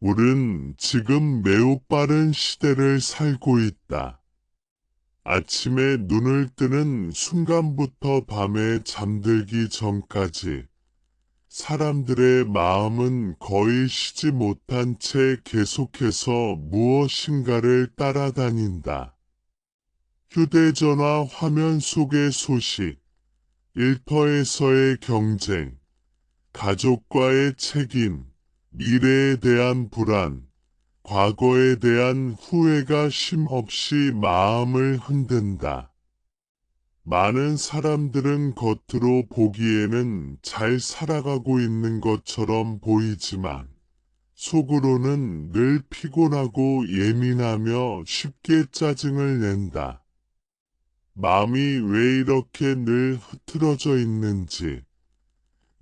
우린 지금 매우 빠른 시대를 살고 있다. 아침에 눈을 뜨는 순간부터 밤에 잠들기 전까지 사람들의 마음은 거의 쉬지 못한 채 계속해서 무엇인가를 따라다닌다. 휴대전화 화면 속의 소식, 일터에서의 경쟁, 가족과의 책임, 미래에 대한 불안, 과거에 대한 후회가 쉼없이 마음을 흔든다. 많은 사람들은 겉으로 보기에는 잘 살아가고 있는 것처럼 보이지만 속으로는 늘 피곤하고 예민하며 쉽게 짜증을 낸다. 마음이 왜 이렇게 늘 흐트러져 있는지,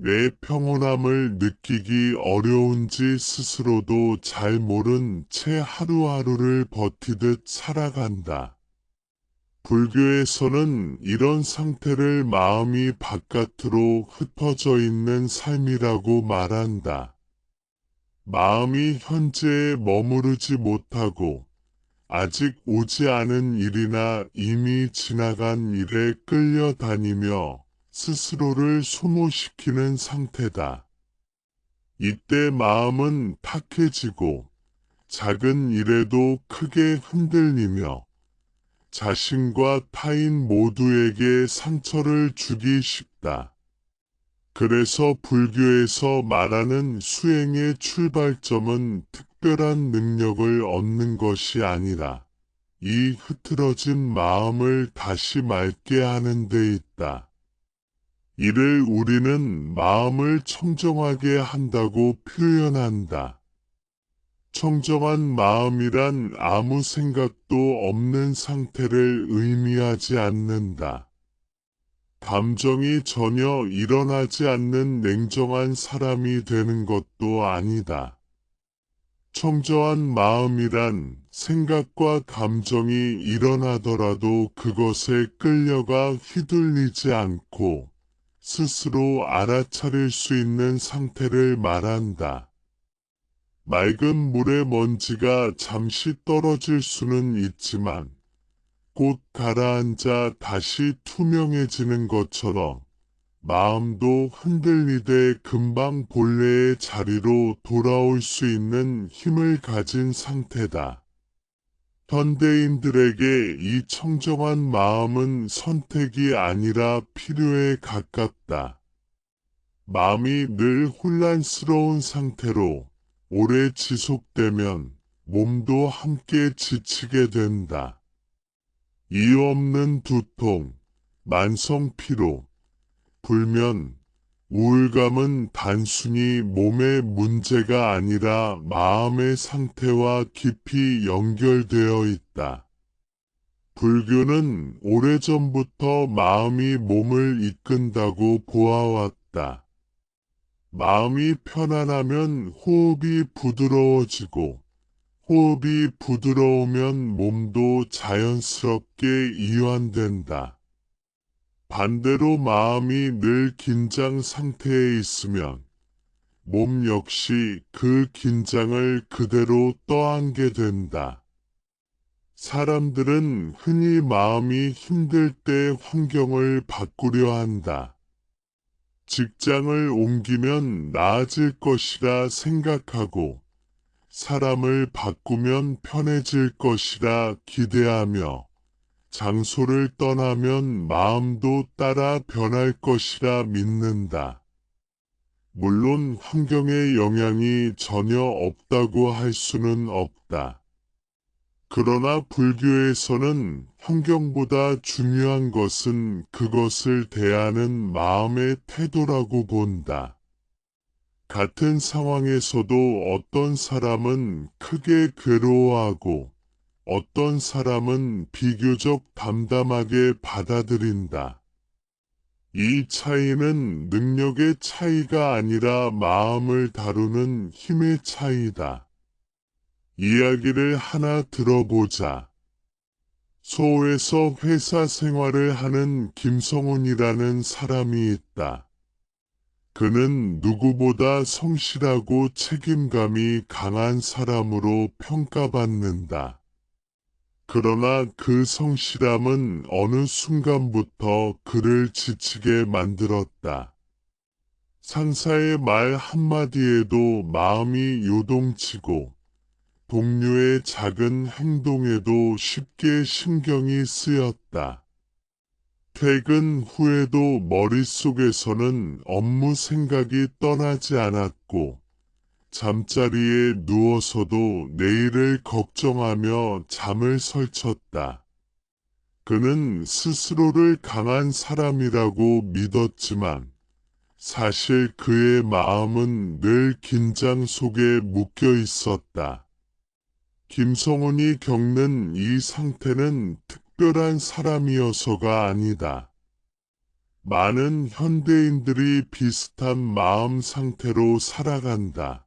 내 평온함을 느끼기 어려운지 스스로도 잘 모른 채 하루하루를 버티듯 살아간다. 불교에서는 이런 상태를 마음이 바깥으로 흩어져 있는 삶이라고 말한다. 마음이 현재에 머무르지 못하고 아직 오지 않은 일이나 이미 지나간 일에 끌려다니며 스스로를 소모시키는 상태다. 이때 마음은 탁해지고 작은 일에도 크게 흔들리며 자신과 타인 모두에게 상처를 주기 쉽다. 그래서 불교에서 말하는 수행의 출발점은 특별한 능력을 얻는 것이 아니라 이 흐트러진 마음을 다시 맑게 하는 데 있다. 이를 우리는 마음을 청정하게 한다고 표현한다. 청정한 마음이란 아무 생각도 없는 상태를 의미하지 않는다. 감정이 전혀 일어나지 않는 냉정한 사람이 되는 것도 아니다. 청정한 마음이란 생각과 감정이 일어나더라도 그것에 끌려가 휘둘리지 않고 스스로 알아차릴 수 있는 상태를 말한다. 맑은 물의 먼지가 잠시 떨어질 수는 있지만 곧 가라앉아 다시 투명해지는 것처럼 마음도 흔들리되 금방 본래의 자리로 돌아올 수 있는 힘을 가진 상태다. 현대인들에게 이 청정한 마음은 선택이 아니라 필요에 가깝다. 마음이 늘 혼란스러운 상태로 오래 지속되면 몸도 함께 지치게 된다. 이유 없는 두통, 만성 피로, 불면, 우울감은 단순히 몸의 문제가 아니라 마음의 상태와 깊이 연결되어 있다. 불교는 오래전부터 마음이 몸을 이끈다고 보아왔다. 마음이 편안하면 호흡이 부드러워지고 호흡이 부드러우면 몸도 자연스럽게 이완된다. 반대로 마음이 늘 긴장 상태에 있으면 몸 역시 그 긴장을 그대로 떠안게 된다. 사람들은 흔히 마음이 힘들 때 환경을 바꾸려 한다. 직장을 옮기면 나아질 것이라 생각하고 사람을 바꾸면 편해질 것이라 기대하며 장소를 떠나면 마음도 따라 변할 것이라 믿는다. 물론 환경의 영향이 전혀 없다고 할 수는 없다. 그러나 불교에서는 환경보다 중요한 것은 그것을 대하는 마음의 태도라고 본다. 같은 상황에서도 어떤 사람은 크게 괴로워하고 어떤 사람은 비교적 담담하게 받아들인다. 이 차이는 능력의 차이가 아니라 마음을 다루는 힘의 차이다. 이야기를 하나 들어보자. 소에서 회사 생활을 하는 김성훈이라는 사람이 있다. 그는 누구보다 성실하고 책임감이 강한 사람으로 평가받는다. 그러나 그 성실함은 어느 순간부터 그를 지치게 만들었다. 상사의 말 한마디에도 마음이 요동치고 동료의 작은 행동에도 쉽게 신경이 쓰였다. 퇴근 후에도 머릿속에서는 업무 생각이 떠나지 않았고 잠자리에 누워서도 내일을 걱정하며 잠을 설쳤다. 그는 스스로를 강한 사람이라고 믿었지만 사실 그의 마음은 늘 긴장 속에 묶여 있었다. 김성훈이 겪는 이 상태는 특별한 사람이어서가 아니다. 많은 현대인들이 비슷한 마음 상태로 살아간다.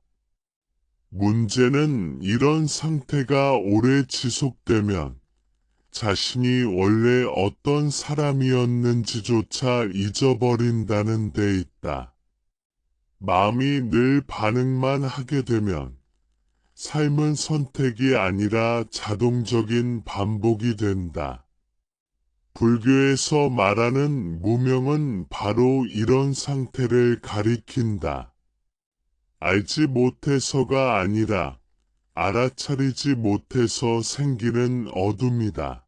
문제는 이런 상태가 오래 지속되면 자신이 원래 어떤 사람이었는지조차 잊어버린다는 데 있다. 마음이 늘 반응만 하게 되면 삶은 선택이 아니라 자동적인 반복이 된다. 불교에서 말하는 무명은 바로 이런 상태를 가리킨다. 알지 못해서가 아니라 알아차리지 못해서 생기는 어둠이다.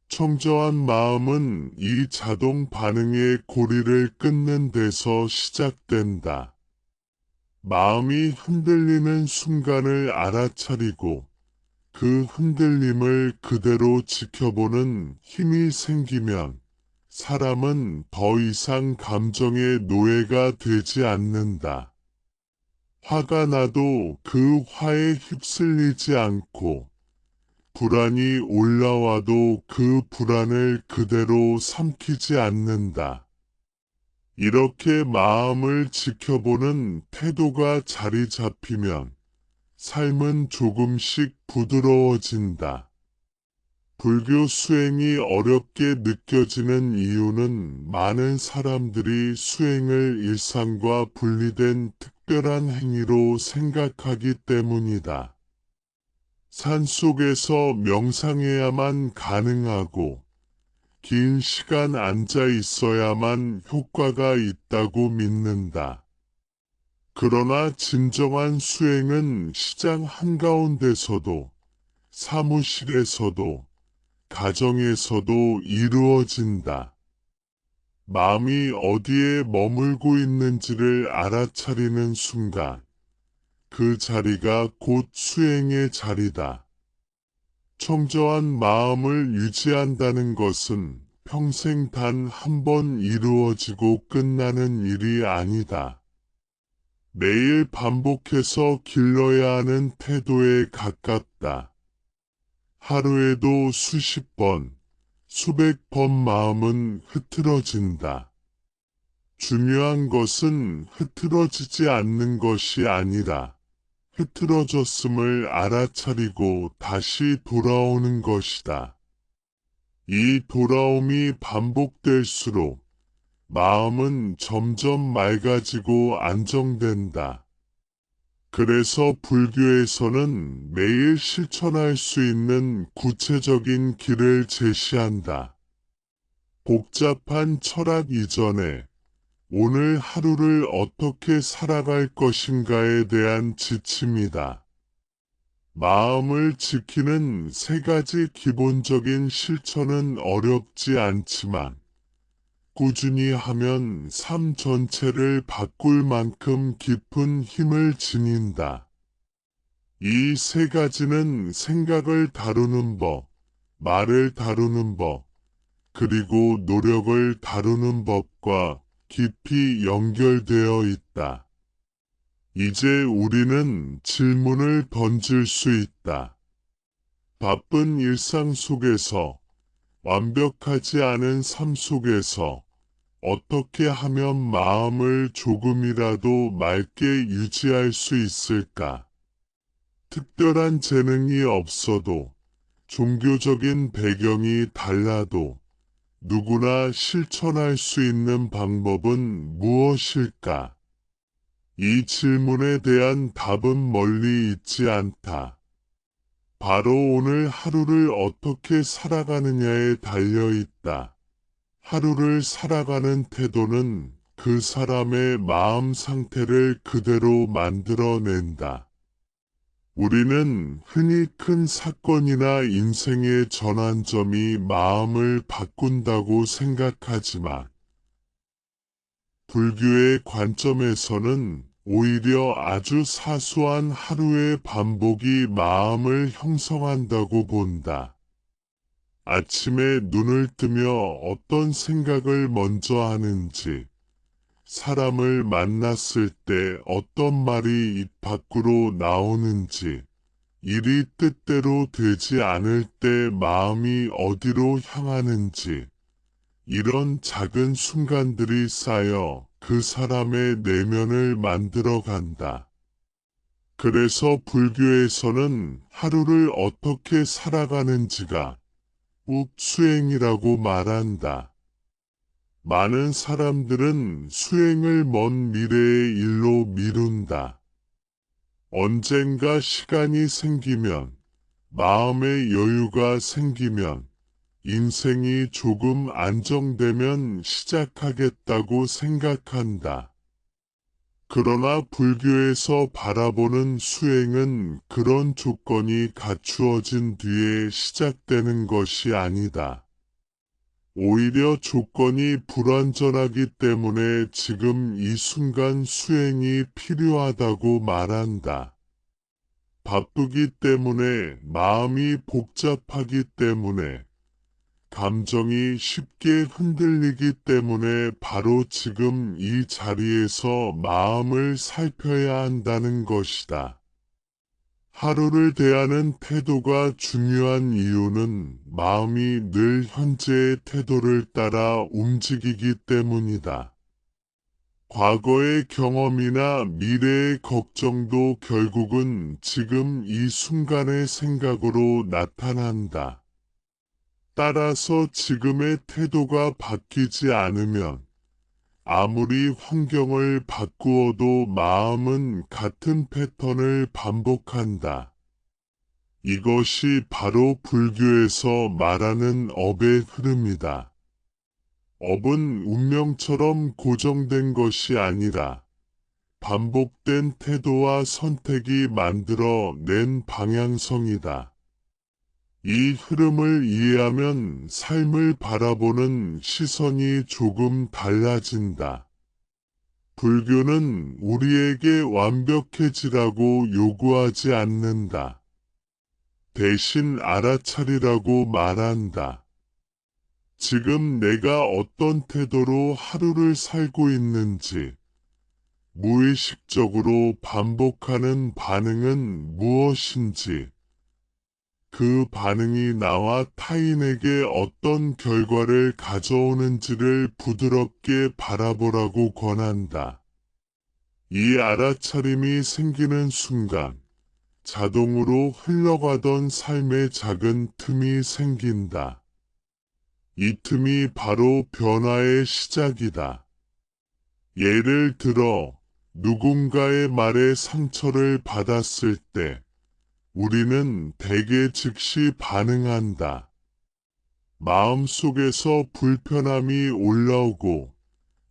청정한 마음은 이 자동 반응의 고리를 끊는 데서 시작된다. 마음이 흔들리는 순간을 알아차리고 그 흔들림을 그대로 지켜보는 힘이 생기면 사람은 더 이상 감정의 노예가 되지 않는다. 화가 나도 그 화에 휩쓸리지 않고 불안이 올라와도 그 불안을 그대로 삼키지 않는다. 이렇게 마음을 지켜보는 태도가 자리 잡히면 삶은 조금씩 부드러워진다. 불교 수행이 어렵게 느껴지는 이유는 많은 사람들이 수행을 일상과 분리된 특별한 행위로 생각하기 때문이다. 산속에서 명상해야만 가능하고 긴 시간 앉아 있어야만 효과가 있다고 믿는다. 그러나 진정한 수행은 시장 한가운데서도 사무실에서도 가정에서도 이루어진다. 마음이 어디에 머물고 있는지를 알아차리는 순간 그 자리가 곧 수행의 자리다. 청정한 마음을 유지한다는 것은 평생 단 한 번 이루어지고 끝나는 일이 아니다. 매일 반복해서 길러야 하는 태도에 가깝다. 하루에도 수십 번, 수백 번 마음은 흐트러진다. 중요한 것은 흐트러지지 않는 것이 아니라 흐트러졌음을 알아차리고 다시 돌아오는 것이다. 이 돌아옴이 반복될수록 마음은 점점 맑아지고 안정된다. 그래서 불교에서는 매일 실천할 수 있는 구체적인 길을 제시한다. 복잡한 철학 이전에 오늘 하루를 어떻게 살아갈 것인가에 대한 지침이다. 마음을 지키는 세 가지 기본적인 실천은 어렵지 않지만 꾸준히 하면 삶 전체를 바꿀 만큼 깊은 힘을 지닌다. 이 세 가지는 생각을 다루는 법, 말을 다루는 법, 그리고 노력을 다루는 법과 깊이 연결되어 있다. 이제 우리는 질문을 던질 수 있다. 바쁜 일상 속에서 완벽하지 않은 삶 속에서 어떻게 하면 마음을 조금이라도 맑게 유지할 수 있을까? 특별한 재능이 없어도 종교적인 배경이 달라도 누구나 실천할 수 있는 방법은 무엇일까? 이 질문에 대한 답은 멀리 있지 않다. 바로 오늘 하루를 어떻게 살아가느냐에 달려 있다. 하루를 살아가는 태도는 그 사람의 마음 상태를 그대로 만들어낸다. 우리는 흔히 큰 사건이나 인생의 전환점이 마음을 바꾼다고 생각하지만, 불교의 관점에서는 오히려 아주 사소한 하루의 반복이 마음을 형성한다고 본다. 아침에 눈을 뜨며 어떤 생각을 먼저 하는지, 사람을 만났을 때 어떤 말이 입 밖으로 나오는지, 일이 뜻대로 되지 않을 때 마음이 어디로 향하는지, 이런 작은 순간들이 쌓여 그 사람의 내면을 만들어 간다. 그래서 불교에서는 하루를 어떻게 살아가는지가 수행이라고 말한다. 많은 사람들은 수행을 먼 미래의 일로 미룬다. 언젠가 시간이 생기면, 마음의 여유가 생기면, 인생이 조금 안정되면 시작하겠다고 생각한다. 그러나 불교에서 바라보는 수행은 그런 조건이 갖추어진 뒤에 시작되는 것이 아니다. 오히려 조건이 불완전하기 때문에 지금 이 순간 수행이 필요하다고 말한다. 바쁘기 때문에, 마음이 복잡하기 때문에, 감정이 쉽게 흔들리기 때문에 바로 지금 이 자리에서 마음을 살펴야 한다는 것이다. 하루를 대하는 태도가 중요한 이유는 마음이 늘 현재의 태도를 따라 움직이기 때문이다. 과거의 경험이나 미래의 걱정도 결국은 지금 이 순간의 생각으로 나타난다. 따라서 지금의 태도가 바뀌지 않으면 아무리 환경을 바꾸어도 마음은 같은 패턴을 반복한다. 이것이 바로 불교에서 말하는 업의 흐름이다. 업은 운명처럼 고정된 것이 아니라 반복된 태도와 선택이 만들어 낸 방향성이다. 이 흐름을 이해하면 삶을 바라보는 시선이 조금 달라진다. 불교는 우리에게 완벽해지라고 요구하지 않는다. 대신 알아차리라고 말한다. 지금 내가 어떤 태도로 하루를 살고 있는지, 무의식적으로 반복하는 반응은 무엇인지, 그 반응이 나와 타인에게 어떤 결과를 가져오는지를 부드럽게 바라보라고 권한다. 이 알아차림이 생기는 순간, 자동으로 흘러가던 삶의 작은 틈이 생긴다. 이 틈이 바로 변화의 시작이다. 예를 들어, 누군가의 말에 상처를 받았을 때, 우리는 대개 즉시 반응한다. 마음속에서 불편함이 올라오고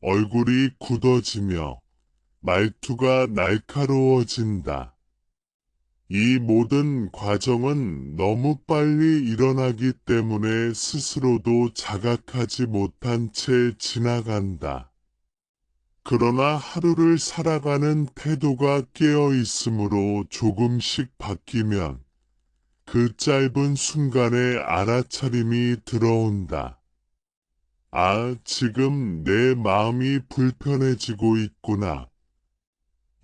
얼굴이 굳어지며 말투가 날카로워진다. 이 모든 과정은 너무 빨리 일어나기 때문에 스스로도 자각하지 못한 채 지나간다. 그러나 하루를 살아가는 태도가 깨어 있으므로 조금씩 바뀌면 그 짧은 순간에 알아차림이 들어온다. 아, 지금 내 마음이 불편해지고 있구나.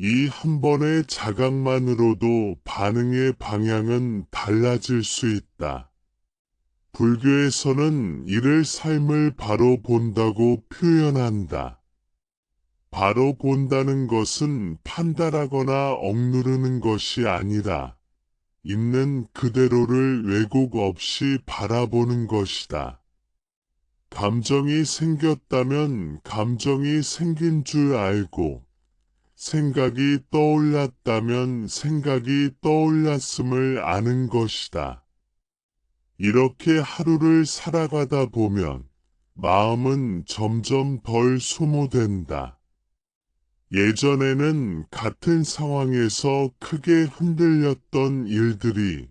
이 한 번의 자각만으로도 반응의 방향은 달라질 수 있다. 불교에서는 이를 삶을 바로 본다고 표현한다. 바로 본다는 것은 판단하거나 억누르는 것이 아니라 있는 그대로를 왜곡 없이 바라보는 것이다. 감정이 생겼다면 감정이 생긴 줄 알고, 생각이 떠올랐다면 생각이 떠올랐음을 아는 것이다. 이렇게 하루를 살아가다 보면 마음은 점점 덜 소모된다. 예전에는 같은 상황에서 크게 흔들렸던 일들이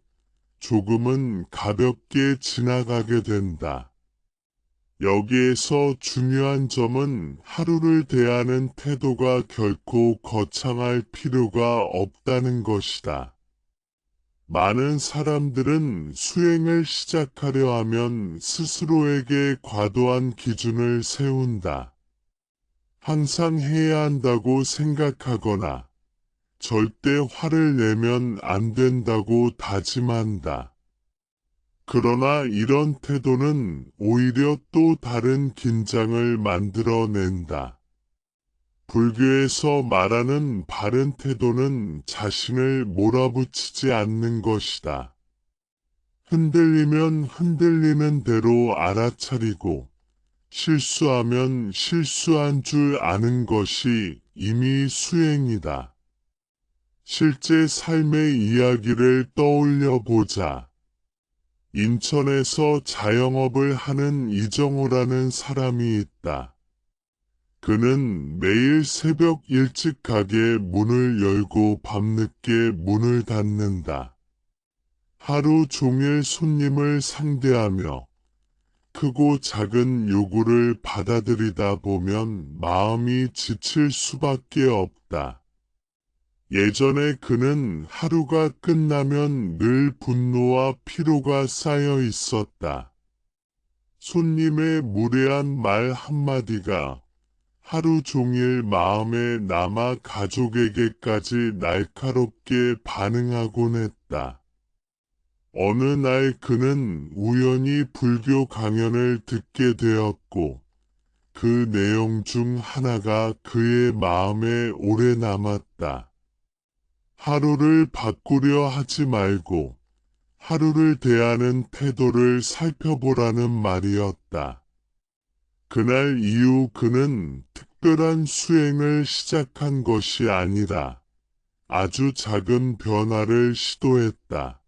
조금은 가볍게 지나가게 된다. 여기에서 중요한 점은 하루를 대하는 태도가 결코 거창할 필요가 없다는 것이다. 많은 사람들은 수행을 시작하려 하면 스스로에게 과도한 기준을 세운다. 항상 해야 한다고 생각하거나 절대 화를 내면 안 된다고 다짐한다. 그러나 이런 태도는 오히려 또 다른 긴장을 만들어낸다. 불교에서 말하는 바른 태도는 자신을 몰아붙이지 않는 것이다. 흔들리면 흔들리는 대로 알아차리고 실수하면 실수한 줄 아는 것이 이미 수행이다. 실제 삶의 이야기를 떠올려 보자. 인천에서 자영업을 하는 이정호라는 사람이 있다. 그는 매일 새벽 일찍 가게 문을 열고 밤늦게 문을 닫는다. 하루 종일 손님을 상대하며 크고 작은 요구를 받아들이다 보면 마음이 지칠 수밖에 없다. 예전에 그는 하루가 끝나면 늘 분노와 피로가 쌓여 있었다. 손님의 무례한 말 한마디가 하루 종일 마음에 남아 가족에게까지 날카롭게 반응하곤 했다. 어느 날 그는 우연히 불교 강연을 듣게 되었고 그 내용 중 하나가 그의 마음에 오래 남았다. 하루를 바꾸려 하지 말고 하루를 대하는 태도를 살펴보라는 말이었다. 그날 이후 그는 특별한 수행을 시작한 것이 아니라 아주 작은 변화를 시도했다.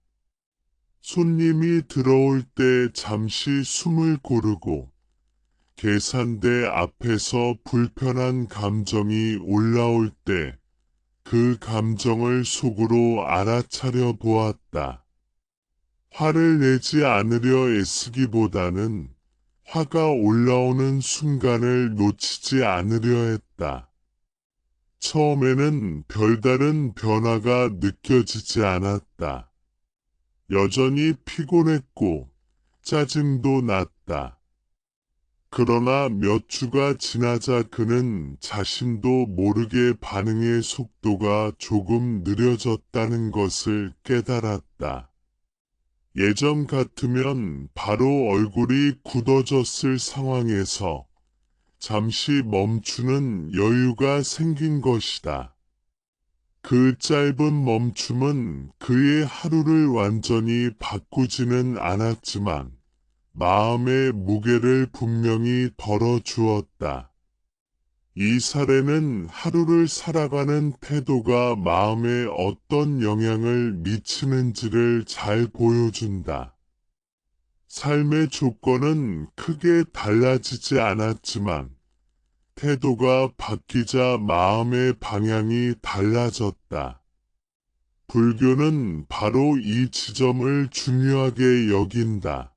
손님이 들어올 때 잠시 숨을 고르고 계산대 앞에서 불편한 감정이 올라올 때 그 감정을 속으로 알아차려 보았다. 화를 내지 않으려 애쓰기보다는 화가 올라오는 순간을 놓치지 않으려 했다. 처음에는 별다른 변화가 느껴지지 않았다. 여전히 피곤했고 짜증도 났다. 그러나 몇 주가 지나자 그는 자신도 모르게 반응의 속도가 조금 느려졌다는 것을 깨달았다. 예전 같으면 바로 얼굴이 굳어졌을 상황에서 잠시 멈추는 여유가 생긴 것이다. 그 짧은 멈춤은 그의 하루를 완전히 바꾸지는 않았지만 마음의 무게를 분명히 덜어주었다. 이 사례는 하루를 살아가는 태도가 마음에 어떤 영향을 미치는지를 잘 보여준다. 삶의 조건은 크게 달라지지 않았지만 태도가 바뀌자 마음의 방향이 달라졌다. 불교는 바로 이 지점을 중요하게 여긴다.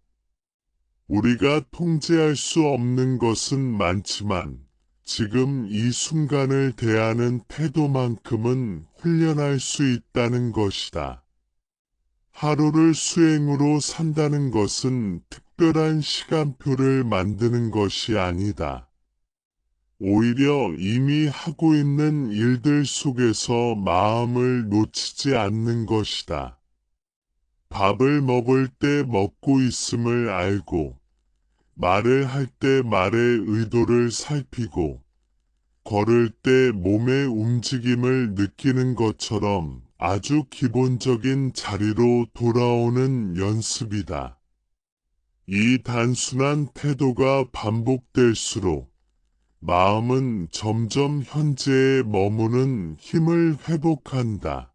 우리가 통제할 수 없는 것은 많지만 지금 이 순간을 대하는 태도만큼은 훈련할 수 있다는 것이다. 하루를 수행으로 산다는 것은 특별한 시간표를 만드는 것이 아니다. 오히려 이미 하고 있는 일들 속에서 마음을 놓치지 않는 것이다. 밥을 먹을 때 먹고 있음을 알고 말을 할 때 말의 의도를 살피고 걸을 때 몸의 움직임을 느끼는 것처럼 아주 기본적인 자리로 돌아오는 연습이다. 이 단순한 태도가 반복될수록 마음은 점점 현재에 머무는 힘을 회복한다.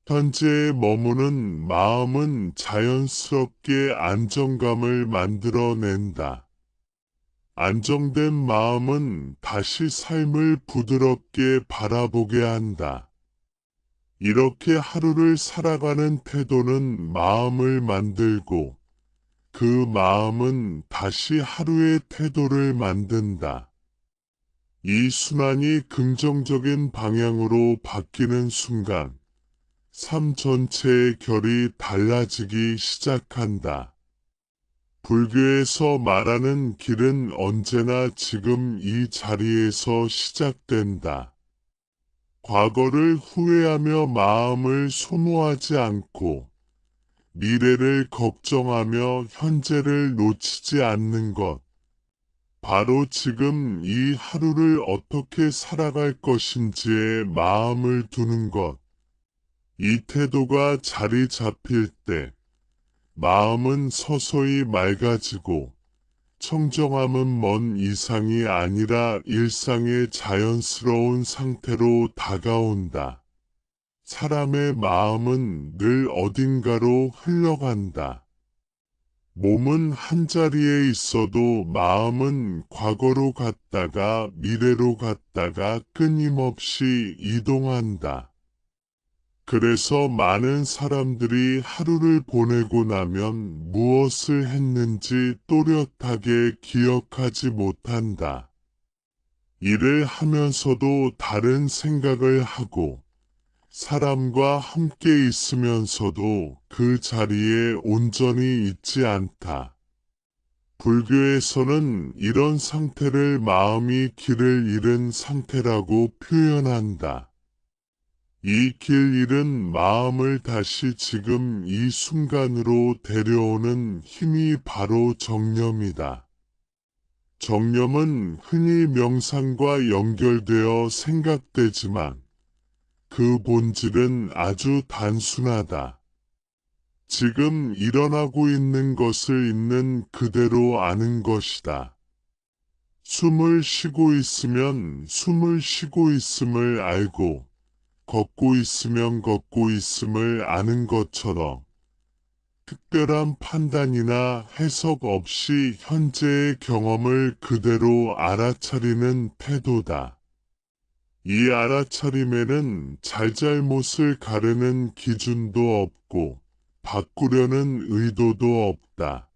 현재에 머무는 마음은 자연스럽게 안정감을 만들어낸다. 안정된 마음은 다시 삶을 부드럽게 바라보게 한다. 이렇게 하루를 살아가는 태도는 마음을 만들고 그 마음은 다시 하루의 태도를 만든다. 이 순환이 긍정적인 방향으로 바뀌는 순간 삶 전체의 결이 달라지기 시작한다. 불교에서 말하는 길은 언제나 지금 이 자리에서 시작된다. 과거를 후회하며 마음을 소모하지 않고 미래를 걱정하며 현재를 놓치지 않는 것. 바로 지금 이 하루를 어떻게 살아갈 것인지에 마음을 두는 것. 이 태도가 자리 잡힐 때 마음은 서서히 맑아지고 청정함은 먼 이상이 아니라 일상의 자연스러운 상태로 다가온다. 사람의 마음은 늘 어딘가로 흘러간다. 몸은 한자리에 있어도 마음은 과거로 갔다가 미래로 갔다가 끊임없이 이동한다. 그래서 많은 사람들이 하루를 보내고 나면 무엇을 했는지 또렷하게 기억하지 못한다. 일을 하면서도 다른 생각을 하고 사람과 함께 있으면서도 그 자리에 온전히 있지 않다. 불교에서는 이런 상태를 마음이 길을 잃은 상태라고 표현한다. 이 길 잃은 마음을 다시 지금 이 순간으로 데려오는 힘이 바로 정념이다. 정념은 흔히 명상과 연결되어 생각되지만 그 본질은 아주 단순하다. 지금 일어나고 있는 것을 있는 그대로 아는 것이다. 숨을 쉬고 있으면 숨을 쉬고 있음을 알고 걷고 있으면 걷고 있음을 아는 것처럼 특별한 판단이나 해석 없이 현재의 경험을 그대로 알아차리는 태도다. 이 알아차림에는 잘잘못을 가르는 기준도 없고 바꾸려는 의도도 없다.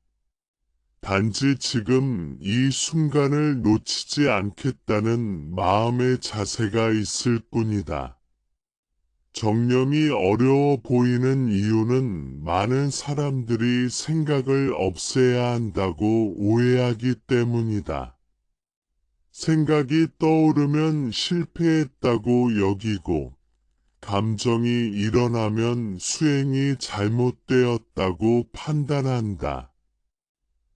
단지 지금 이 순간을 놓치지 않겠다는 마음의 자세가 있을 뿐이다. 정념이 어려워 보이는 이유는 많은 사람들이 생각을 없애야 한다고 오해하기 때문이다. 생각이 떠오르면 실패했다고 여기고 감정이 일어나면 수행이 잘못되었다고 판단한다.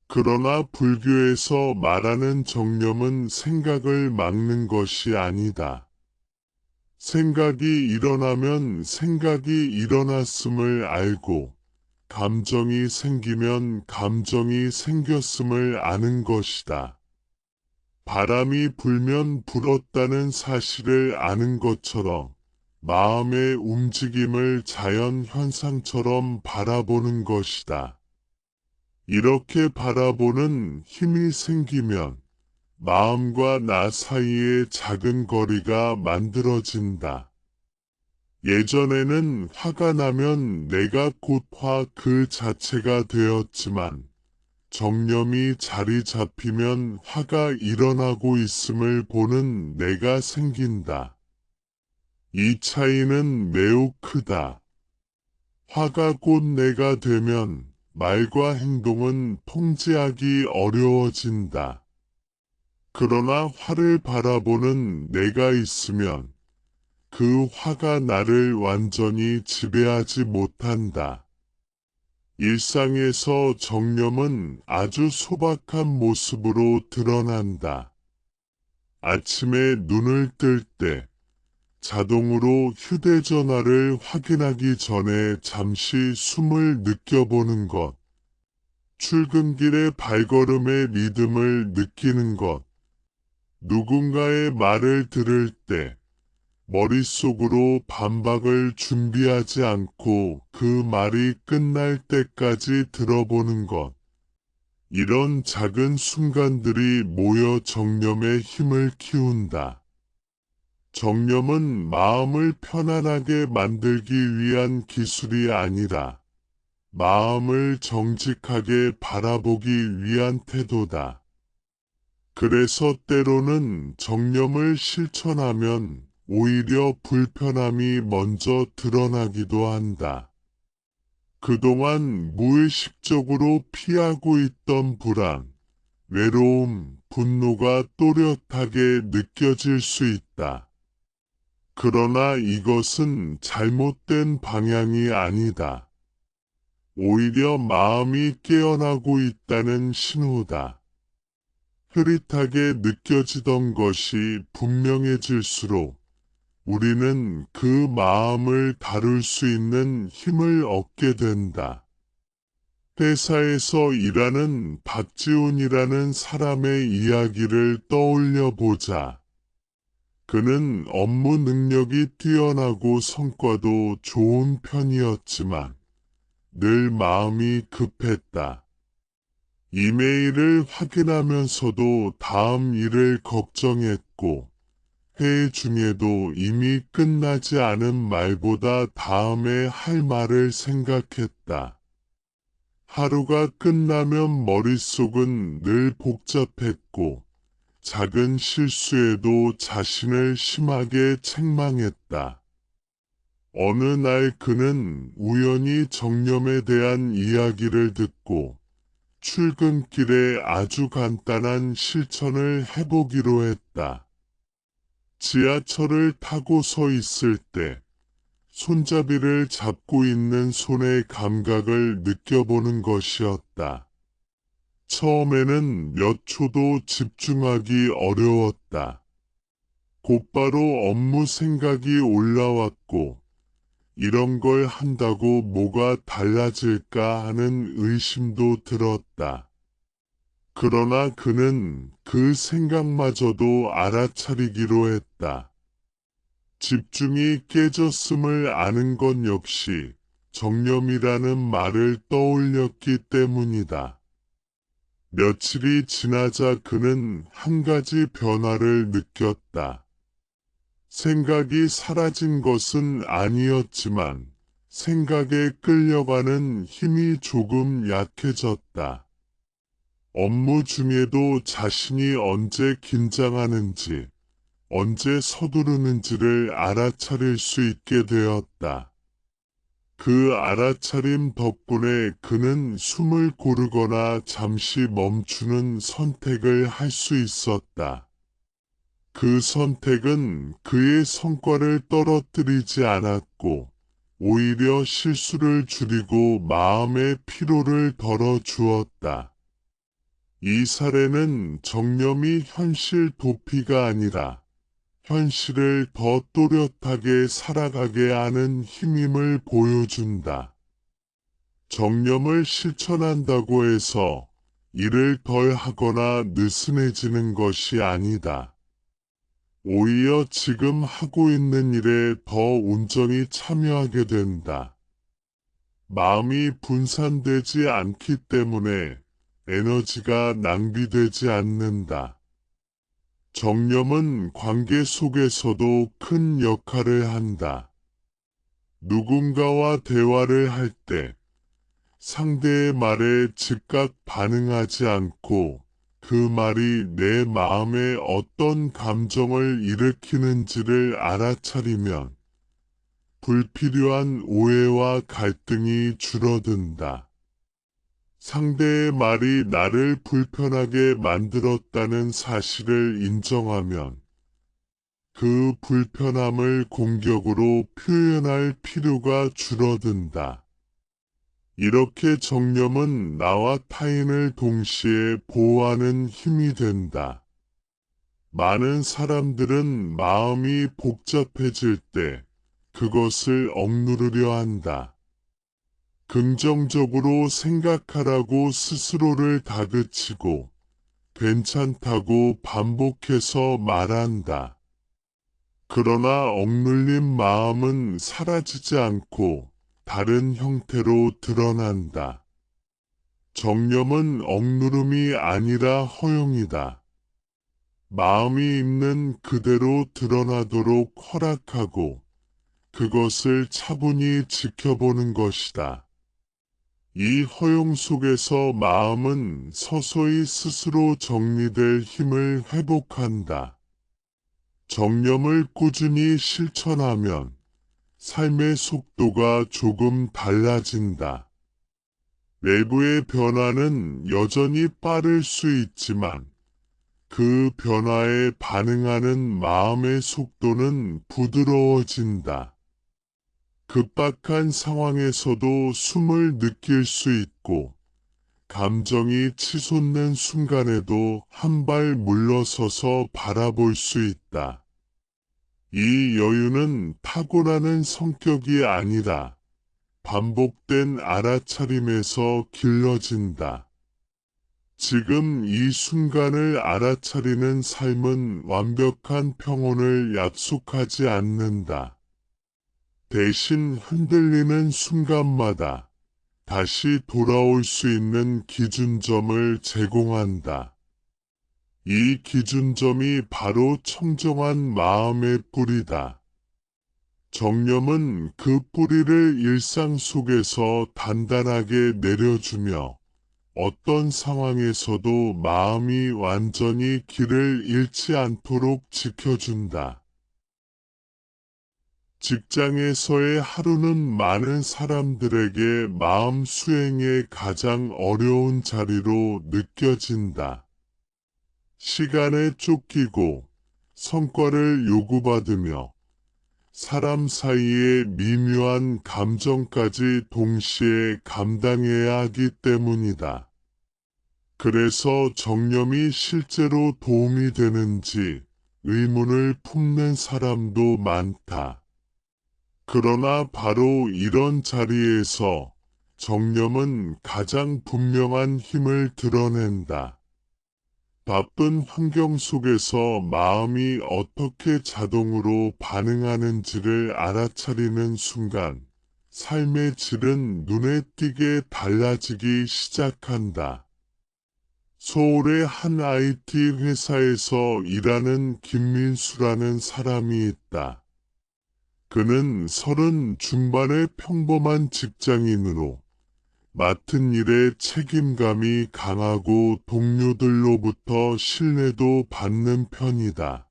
그러나 불교에서 말하는 정념은 생각을 막는 것이 아니다. 생각이 일어나면 생각이 일어났음을 알고 감정이 생기면 감정이 생겼음을 아는 것이다. 바람이 불면 불었다는 사실을 아는 것처럼 마음의 움직임을 자연 현상처럼 바라보는 것이다. 이렇게 바라보는 힘이 생기면 마음과 나 사이에 작은 거리가 만들어진다. 예전에는 화가 나면 내가 곧 화 그 자체가 되었지만 정념이 자리 잡히면 화가 일어나고 있음을 보는 내가 생긴다. 이 차이는 매우 크다. 화가 곧 내가 되면 말과 행동은 통제하기 어려워진다. 그러나 화를 바라보는 내가 있으면 그 화가 나를 완전히 지배하지 못한다. 일상에서 정념은 아주 소박한 모습으로 드러난다. 아침에 눈을 뜰 때 자동으로 휴대전화를 확인하기 전에 잠시 숨을 느껴보는 것. 출근길의 발걸음의 리듬을 느끼는 것. 누군가의 말을 들을 때 머릿속으로 반박을 준비하지 않고 그 말이 끝날 때까지 들어보는 것. 이런 작은 순간들이 모여 정념의 힘을 키운다. 정념은 마음을 편안하게 만들기 위한 기술이 아니라 마음을 정직하게 바라보기 위한 태도다. 그래서 때로는 정념을 실천하면 오히려 불편함이 먼저 드러나기도 한다. 그동안 무의식적으로 피하고 있던 불안, 외로움, 분노가 또렷하게 느껴질 수 있다. 그러나 이것은 잘못된 방향이 아니다. 오히려 마음이 깨어나고 있다는 신호다. 흐릿하게 느껴지던 것이 분명해질수록 우리는 그 마음을 다룰 수 있는 힘을 얻게 된다. 회사에서 일하는 박지훈이라는 사람의 이야기를 떠올려 보자. 그는 업무 능력이 뛰어나고 성과도 좋은 편이었지만 늘 마음이 급했다. 이메일을 확인하면서도 다음 일을 걱정했고 회의 중에도 이미 끝나지 않은 말보다 다음에 할 말을 생각했다. 하루가 끝나면 머릿속은 늘 복잡했고 작은 실수에도 자신을 심하게 책망했다. 어느 날 그는 우연히 정념에 대한 이야기를 듣고 출근길에 아주 간단한 실천을 해보기로 했다. 지하철을 타고 서 있을 때 손잡이를 잡고 있는 손의 감각을 느껴보는 것이었다. 처음에는 몇 초도 집중하기 어려웠다. 곧바로 업무 생각이 올라왔고 이런 걸 한다고 뭐가 달라질까 하는 의심도 들었다. 그러나 그는 그 생각마저도 알아차리기로 했다. 집중이 깨졌음을 아는 것 역시 정념이라는 말을 떠올렸기 때문이다. 며칠이 지나자 그는 한 가지 변화를 느꼈다. 생각이 사라진 것은 아니었지만 생각에 끌려가는 힘이 조금 약해졌다. 업무 중에도 자신이 언제 긴장하는지, 언제 서두르는지를 알아차릴 수 있게 되었다. 그 알아차림 덕분에 그는 숨을 고르거나 잠시 멈추는 선택을 할 수 있었다. 그 선택은 그의 성과를 떨어뜨리지 않았고 오히려 실수를 줄이고 마음의 피로를 덜어 주었다. 이 사례는 정념이 현실 도피가 아니라 현실을 더 또렷하게 살아가게 하는 힘임을 보여준다. 정념을 실천한다고 해서 일을 덜 하거나 느슨해지는 것이 아니다. 오히려 지금 하고 있는 일에 더 온전히 참여하게 된다. 마음이 분산되지 않기 때문에 에너지가 낭비되지 않는다. 정념은 관계 속에서도 큰 역할을 한다. 누군가와 대화를 할 때 상대의 말에 즉각 반응하지 않고 그 말이 내 마음에 어떤 감정을 일으키는지를 알아차리면 불필요한 오해와 갈등이 줄어든다. 상대의 말이 나를 불편하게 만들었다는 사실을 인정하면 그 불편함을 공격으로 표현할 필요가 줄어든다. 이렇게 정념은 나와 타인을 동시에 보호하는 힘이 된다. 많은 사람들은 마음이 복잡해질 때 그것을 억누르려 한다. 긍정적으로 생각하라고 스스로를 다그치고 괜찮다고 반복해서 말한다. 그러나 억눌린 마음은 사라지지 않고 다른 형태로 드러난다. 정념은 억누름이 아니라 허용이다. 마음이 있는 그대로 드러나도록 허락하고 그것을 차분히 지켜보는 것이다. 이 허용 속에서 마음은 서서히 스스로 정리될 힘을 회복한다. 정념을 꾸준히 실천하면 삶의 속도가 조금 달라진다. 내부의 변화는 여전히 빠를 수 있지만 그 변화에 반응하는 마음의 속도는 부드러워진다. 급박한 상황에서도 숨을 느낄 수 있고 감정이 치솟는 순간에도 한 발 물러서서 바라볼 수 있다. 이 여유는 타고나는 성격이 아니라 반복된 알아차림에서 길러진다. 지금 이 순간을 알아차리는 삶은 완벽한 평온을 약속하지 않는다. 대신 흔들리는 순간마다 다시 돌아올 수 있는 기준점을 제공한다. 이 기준점이 바로 청정한 마음의 뿌리다. 정념은 그 뿌리를 일상 속에서 단단하게 내려주며 어떤 상황에서도 마음이 완전히 길을 잃지 않도록 지켜준다. 직장에서의 하루는 많은 사람들에게 마음 수행의 가장 어려운 자리로 느껴진다. 시간에 쫓기고 성과를 요구받으며 사람 사이의 미묘한 감정까지 동시에 감당해야 하기 때문이다. 그래서 정념이 실제로 도움이 되는지 의문을 품는 사람도 많다. 그러나 바로 이런 자리에서 정념은 가장 분명한 힘을 드러낸다. 바쁜 환경 속에서 마음이 어떻게 자동으로 반응하는지를 알아차리는 순간 삶의 질은 눈에 띄게 달라지기 시작한다. 서울의 한 IT 회사에서 일하는 김민수라는 사람이 있다. 그는 30 중반의 평범한 직장인으로 맡은 일에 책임감이 강하고 동료들로부터 신뢰도 받는 편이다.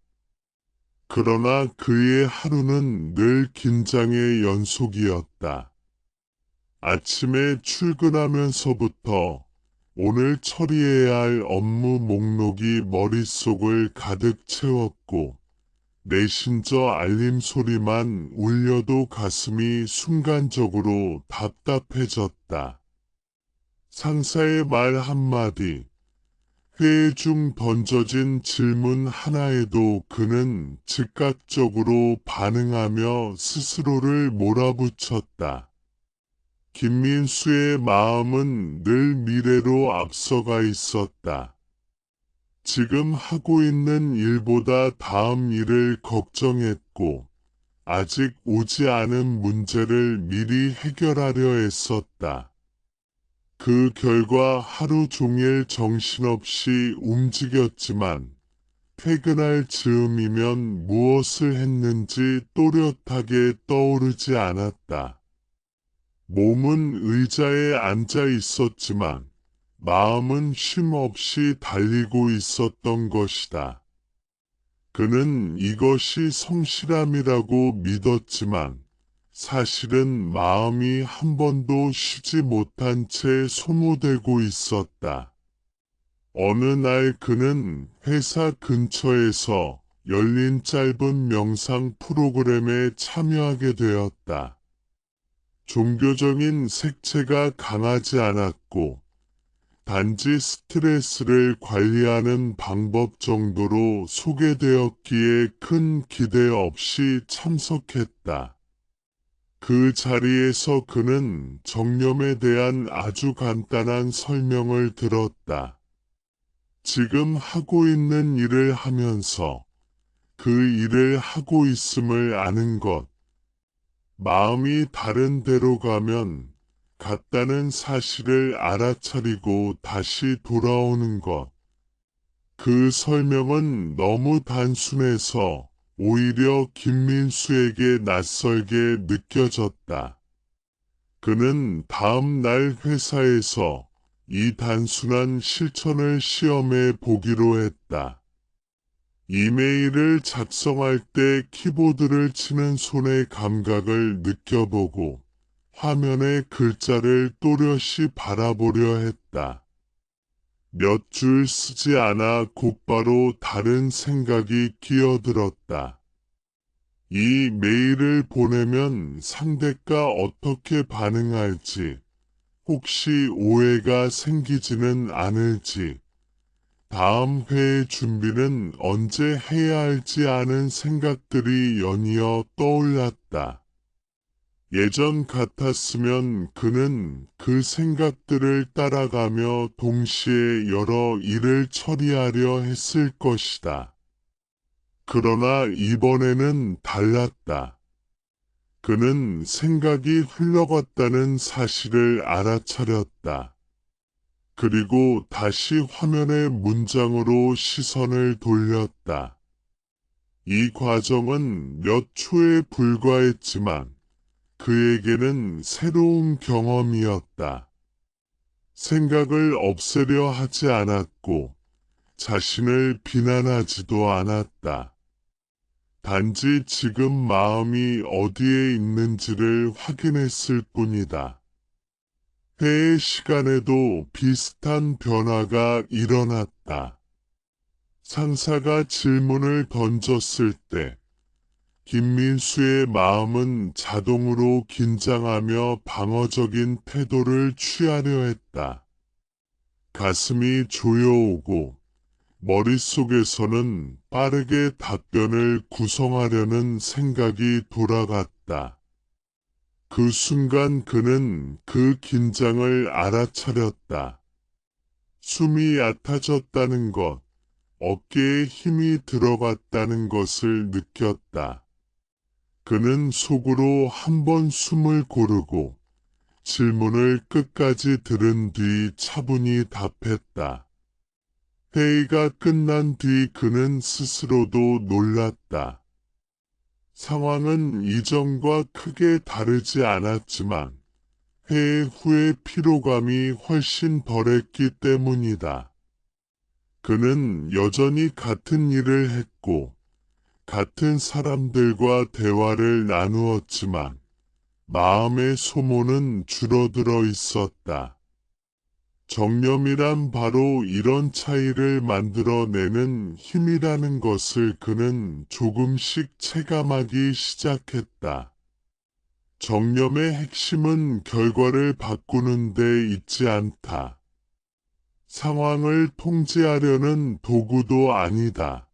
그러나 그의 하루는 늘 긴장의 연속이었다. 아침에 출근하면서부터 오늘 처리해야 할 업무 목록이 머릿속을 가득 채웠고 메신저 알림 소리만 울려도 가슴이 순간적으로 답답해졌다. 상사의 말 한마디, 회의 중 던져진 질문 하나에도 그는 즉각적으로 반응하며 스스로를 몰아붙였다. 김민수의 마음은 늘 미래로 앞서가 있었다. 지금 하고 있는 일보다 다음 일을 걱정했고, 아직 오지 않은 문제를 미리 해결하려 했었다. 그 결과 하루 종일 정신없이 움직였지만 퇴근할 즈음이면 무엇을 했는지 또렷하게 떠오르지 않았다. 몸은 의자에 앉아 있었지만 마음은 쉼 없이 달리고 있었던 것이다. 그는 이것이 성실함이라고 믿었지만 사실은 마음이 한 번도 쉬지 못한 채 소모되고 있었다. 어느 날 그는 회사 근처에서 열린 짧은 명상 프로그램에 참여하게 되었다. 종교적인 색채가 강하지 않았고 단지 스트레스를 관리하는 방법 정도로 소개되었기에 큰 기대 없이 참석했다. 그 자리에서 그는 정념에 대한 아주 간단한 설명을 들었다. 지금 하고 있는 일을 하면서 그 일을 하고 있음을 아는 것, 마음이 다른 데로 가면 같다는 사실을 알아차리고 다시 돌아오는 것. 그 설명은 너무 단순해서 오히려 김민수에게 낯설게 느껴졌다. 그는 다음 날 회사에서 이 단순한 실천을 시험해 보기로 했다. 이메일을 작성할 때 키보드를 치는 손의 감각을 느껴보고 화면의 글자를 또렷이 바라보려 했다. 몇 줄 쓰지 않아 곧바로 다른 생각이 끼어들었다. 이 메일을 보내면 상대가 어떻게 반응할지, 혹시 오해가 생기지는 않을지, 다음 회의 준비는 언제 해야 할지 아는 생각들이 연이어 떠올랐다. 예전 같았으면 그는 그 생각들을 따라가며 동시에 여러 일을 처리하려 했을 것이다. 그러나 이번에는 달랐다. 그는 생각이 흘러갔다는 사실을 알아차렸다. 그리고 다시 화면의 문장으로 시선을 돌렸다. 이 과정은 몇 초에 불과했지만 그에게는 새로운 경험이었다. 생각을 없애려 하지 않았고 자신을 비난하지도 않았다. 단지 지금 마음이 어디에 있는지를 확인했을 뿐이다. 회의 시간에도 비슷한 변화가 일어났다. 상사가 질문을 던졌을 때 김민수의 마음은 자동으로 긴장하며 방어적인 태도를 취하려 했다. 가슴이 조여오고 머릿속에서는 빠르게 답변을 구성하려는 생각이 돌아갔다. 그 순간 그는 그 긴장을 알아차렸다. 숨이 얕아졌다는 것, 어깨에 힘이 들어갔다는 것을 느꼈다. 그는 속으로 한 번 숨을 고르고 질문을 끝까지 들은 뒤 차분히 답했다. 회의가 끝난 뒤 그는 스스로도 놀랐다. 상황은 이전과 크게 다르지 않았지만 회의 후의 피로감이 훨씬 덜했기 때문이다. 그는 여전히 같은 일을 했고 같은 사람들과 대화를 나누었지만 마음의 소모는 줄어들어 있었다. 정념이란 바로 이런 차이를 만들어내는 힘이라는 것을 그는 조금씩 체감하기 시작했다. 정념의 핵심은 결과를 바꾸는 데 있지 않다. 상황을 통제하려는 도구도 아니다.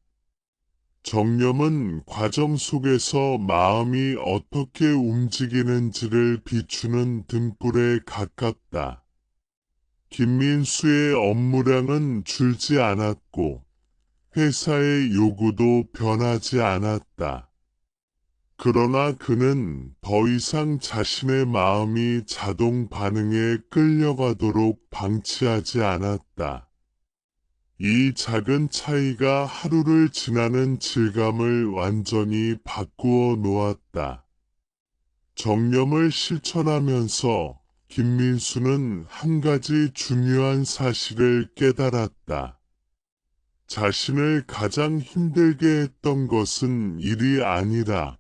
정념은 과정 속에서 마음이 어떻게 움직이는지를 비추는 등불에 가깝다. 김민수의 업무량은 줄지 않았고 회사의 요구도 변하지 않았다. 그러나 그는 더 이상 자신의 마음이 자동 반응에 끌려가도록 방치하지 않았다. 이 작은 차이가 하루를 지나는 질감을 완전히 바꾸어 놓았다. 정념을 실천하면서 김민수는 한 가지 중요한 사실을 깨달았다. 자신을 가장 힘들게 했던 것은 일이 아니라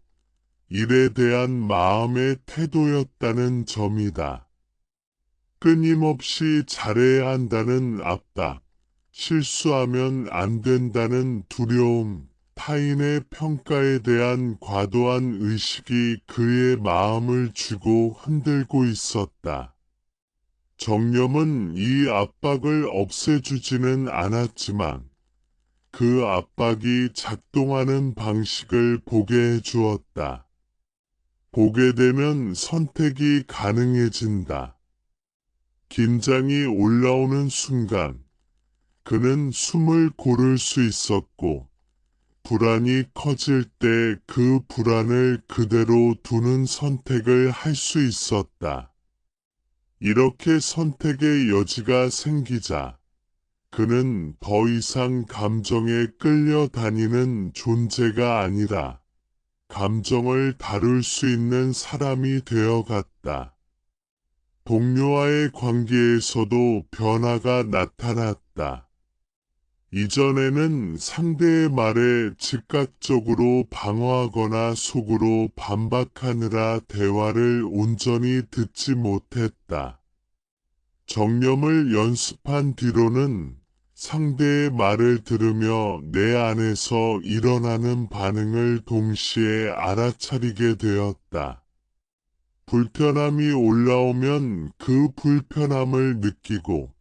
일에 대한 마음의 태도였다는 점이다. 끊임없이 잘해야 한다는 압박, 실수하면 안 된다는 두려움, 타인의 평가에 대한 과도한 의식이 그의 마음을 쥐고 흔들고 있었다. 정념은 이 압박을 없애주지는 않았지만 그 압박이 작동하는 방식을 보게 해주었다. 보게 되면 선택이 가능해진다. 긴장이 올라오는 순간 그는 숨을 고를 수 있었고 불안이 커질 때 그 불안을 그대로 두는 선택을 할 수 있었다. 이렇게 선택의 여지가 생기자 그는 더 이상 감정에 끌려다니는 존재가 아니라 감정을 다룰 수 있는 사람이 되어갔다. 동료와의 관계에서도 변화가 나타났다. 이전에는 상대의 말에 즉각적으로 방어하거나 속으로 반박하느라 대화를 온전히 듣지 못했다. 정념을 연습한 뒤로는 상대의 말을 들으며 내 안에서 일어나는 반응을 동시에 알아차리게 되었다. 불편함이 올라오면 그 불편함을 느끼고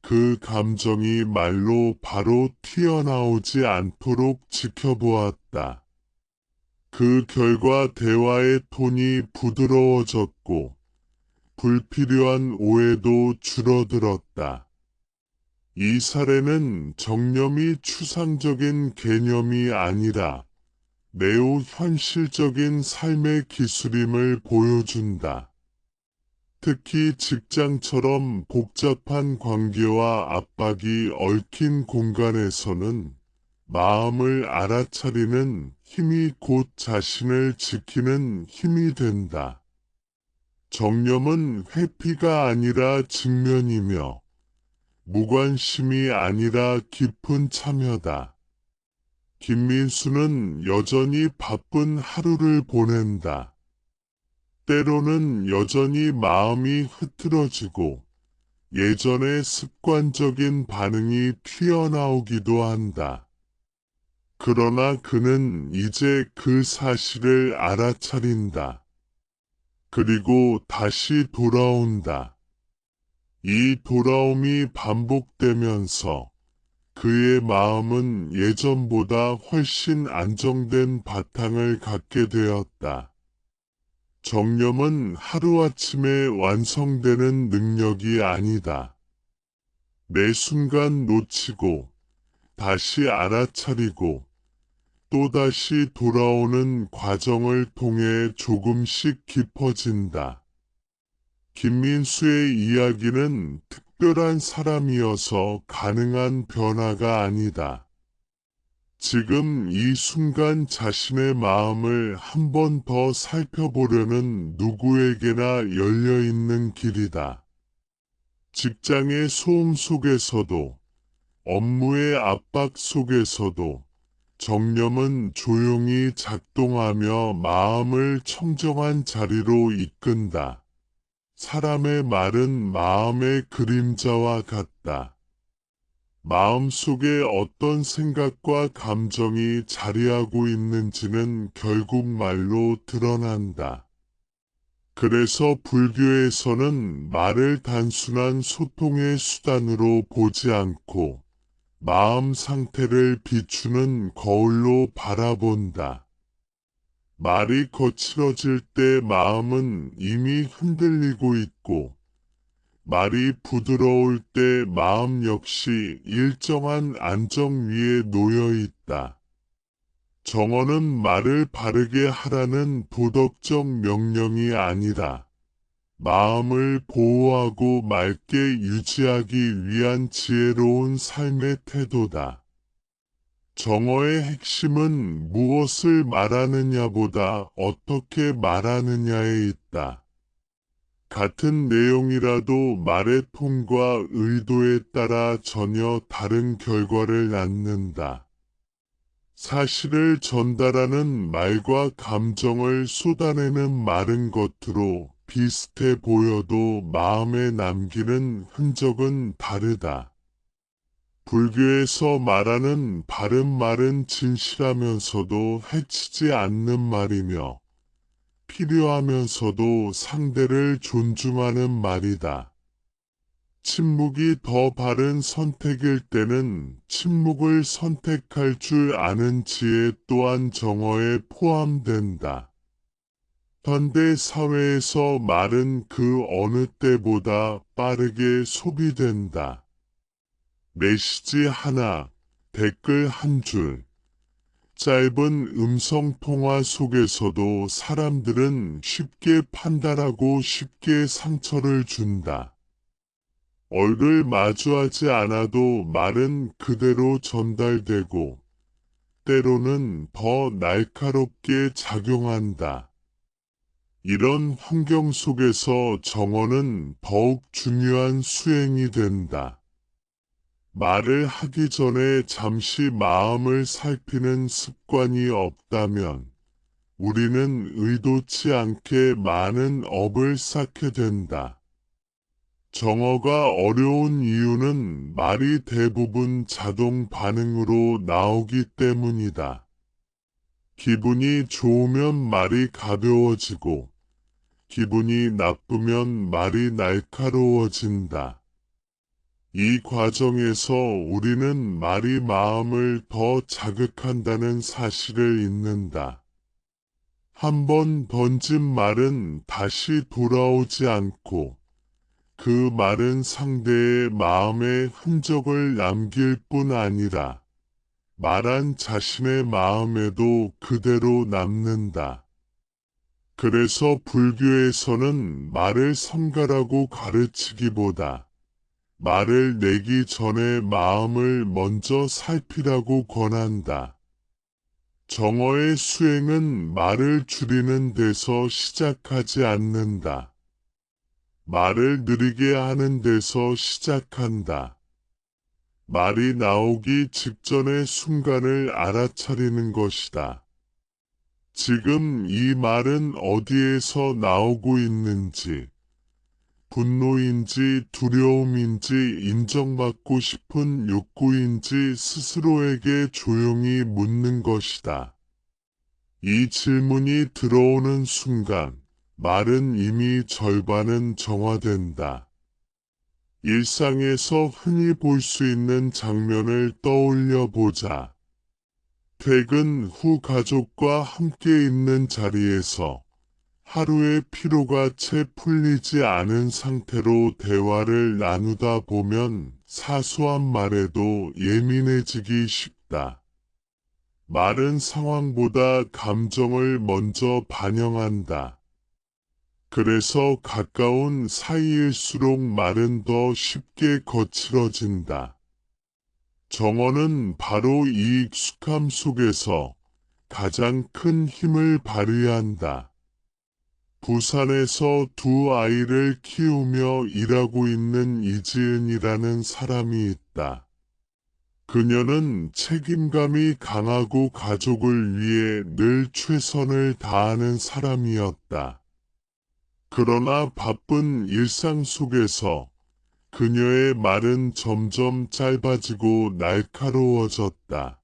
그 감정이 말로 바로 튀어나오지 않도록 지켜보았다. 그 결과 대화의 톤이 부드러워졌고 불필요한 오해도 줄어들었다. 이 사례는 정념이 추상적인 개념이 아니라 매우 현실적인 삶의 기술임을 보여준다. 특히 직장처럼 복잡한 관계와 압박이 얽힌 공간에서는 마음을 알아차리는 힘이 곧 자신을 지키는 힘이 된다. 정념은 회피가 아니라 직면이며 무관심이 아니라 깊은 참여다. 김민수는 여전히 바쁜 하루를 보낸다. 때로는 여전히 마음이 흐트러지고 예전의 습관적인 반응이 튀어나오기도 한다. 그러나 그는 이제 그 사실을 알아차린다. 그리고 다시 돌아온다. 이 돌아옴이 반복되면서 그의 마음은 예전보다 훨씬 안정된 바탕을 갖게 되었다. 정념은 하루아침에 완성되는 능력이 아니다. 매 순간 놓치고 다시 알아차리고 또다시 돌아오는 과정을 통해 조금씩 깊어진다. 김민수의 이야기는 특별한 사람이어서 가능한 변화가 아니다. 지금 이 순간 자신의 마음을 한 번 더 살펴보려는 누구에게나 열려있는 길이다. 직장의 소음 속에서도, 업무의 압박 속에서도 정념은 조용히 작동하며 마음을 청정한 자리로 이끈다. 사람의 말은 마음의 그림자와 같다. 마음속에 어떤 생각과 감정이 자리하고 있는지는 결국 말로 드러난다. 그래서 불교에서는 말을 단순한 소통의 수단으로 보지 않고 마음 상태를 비추는 거울로 바라본다. 말이 거칠어질 때 마음은 이미 흔들리고 있고 말이 부드러울 때 마음 역시 일정한 안정 위에 놓여 있다. 정언은 말을 바르게 하라는 도덕적 명령이 아니라 마음을 보호하고 맑게 유지하기 위한 지혜로운 삶의 태도다. 정어의 핵심은 무엇을 말하느냐보다 어떻게 말하느냐에 있다. 같은 내용이라도 말의 톤과 의도에 따라 전혀 다른 결과를 낳는다. 사실을 전달하는 말과 감정을 쏟아내는 말은 겉으로 비슷해 보여도 마음에 남기는 흔적은 다르다. 불교에서 말하는 바른 말은 진실하면서도 해치지 않는 말이며 필요하면서도 상대를 존중하는 말이다. 침묵이 더 바른 선택일 때는 침묵을 선택할 줄 아는 지혜 또한 정어에 포함된다. 현대 사회에서 말은 그 어느 때보다 빠르게 소비된다. 메시지 하나, 댓글 한 줄. 짧은 음성 통화 속에서도 사람들은 쉽게 판단하고 쉽게 상처를 준다. 얼굴 마주하지 않아도 말은 그대로 전달되고 때로는 더 날카롭게 작용한다. 이런 환경 속에서 정어는 더욱 중요한 수행이 된다. 말을 하기 전에 잠시 마음을 살피는 습관이 없다면 우리는 의도치 않게 많은 업을 쌓게 된다. 정어가 어려운 이유는 말이 대부분 자동 반응으로 나오기 때문이다. 기분이 좋으면 말이 가벼워지고 기분이 나쁘면 말이 날카로워진다. 이 과정에서 우리는 말이 마음을 더 자극한다는 사실을 잊는다. 한번 던진 말은 다시 돌아오지 않고 그 말은 상대의 마음에 흔적을 남길 뿐 아니라 말한 자신의 마음에도 그대로 남는다. 그래서 불교에서는 말을 삼가라고 가르치기보다 말을 내기 전에 마음을 먼저 살피라고 권한다. 정어의 수행은 말을 줄이는 데서 시작하지 않는다. 말을 느리게 하는 데서 시작한다. 말이 나오기 직전의 순간을 알아차리는 것이다. 지금 이 말은 어디에서 나오고 있는지, 분노인지 두려움인지 인정받고 싶은 욕구인지 스스로에게 조용히 묻는 것이다. 이 질문이 들어오는 순간, 말은 이미 절반은 정화된다. 일상에서 흔히 볼 수 있는 장면을 떠올려 보자. 퇴근 후 가족과 함께 있는 자리에서 하루의 피로가 채 풀리지 않은 상태로 대화를 나누다 보면 사소한 말에도 예민해지기 쉽다. 말은 상황보다 감정을 먼저 반영한다. 그래서 가까운 사이일수록 말은 더 쉽게 거칠어진다. 정어는 바로 이 익숙함 속에서 가장 큰 힘을 발휘한다. 부산에서 두 아이를 키우며 일하고 있는 이지은이라는 사람이 있다. 그녀는 책임감이 강하고 가족을 위해 늘 최선을 다하는 사람이었다. 그러나 바쁜 일상 속에서 그녀의 말은 점점 짧아지고 날카로워졌다.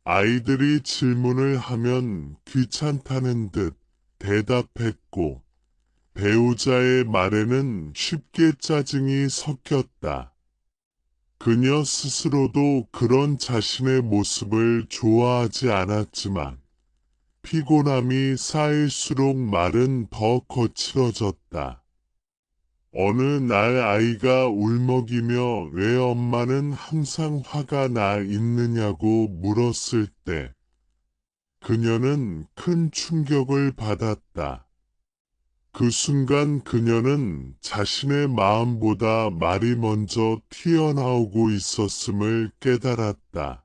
아이들이 질문을 하면 귀찮다는 듯 대답했고 배우자의 말에는 쉽게 짜증이 섞였다. 그녀 스스로도 그런 자신의 모습을 좋아하지 않았지만 피곤함이 쌓일수록 말은 더 거칠어졌다. 어느 날 아이가 울먹이며 왜 엄마는 항상 화가 나 있느냐고 물었을 때 그녀는 큰 충격을 받았다. 그 순간 그녀는 자신의 마음보다 말이 먼저 튀어나오고 있었음을 깨달았다.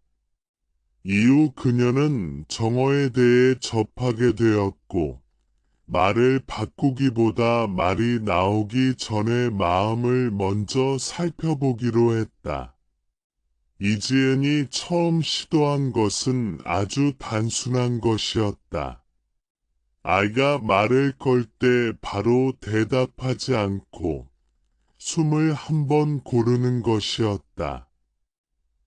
이후 그녀는 정어에 대해 접하게 되었고 말을 바꾸기보다 말이 나오기 전에 마음을 먼저 살펴보기로 했다. 이지은이 처음 시도한 것은 아주 단순한 것이었다. 아이가 말을 걸 때 바로 대답하지 않고 숨을 한번 고르는 것이었다.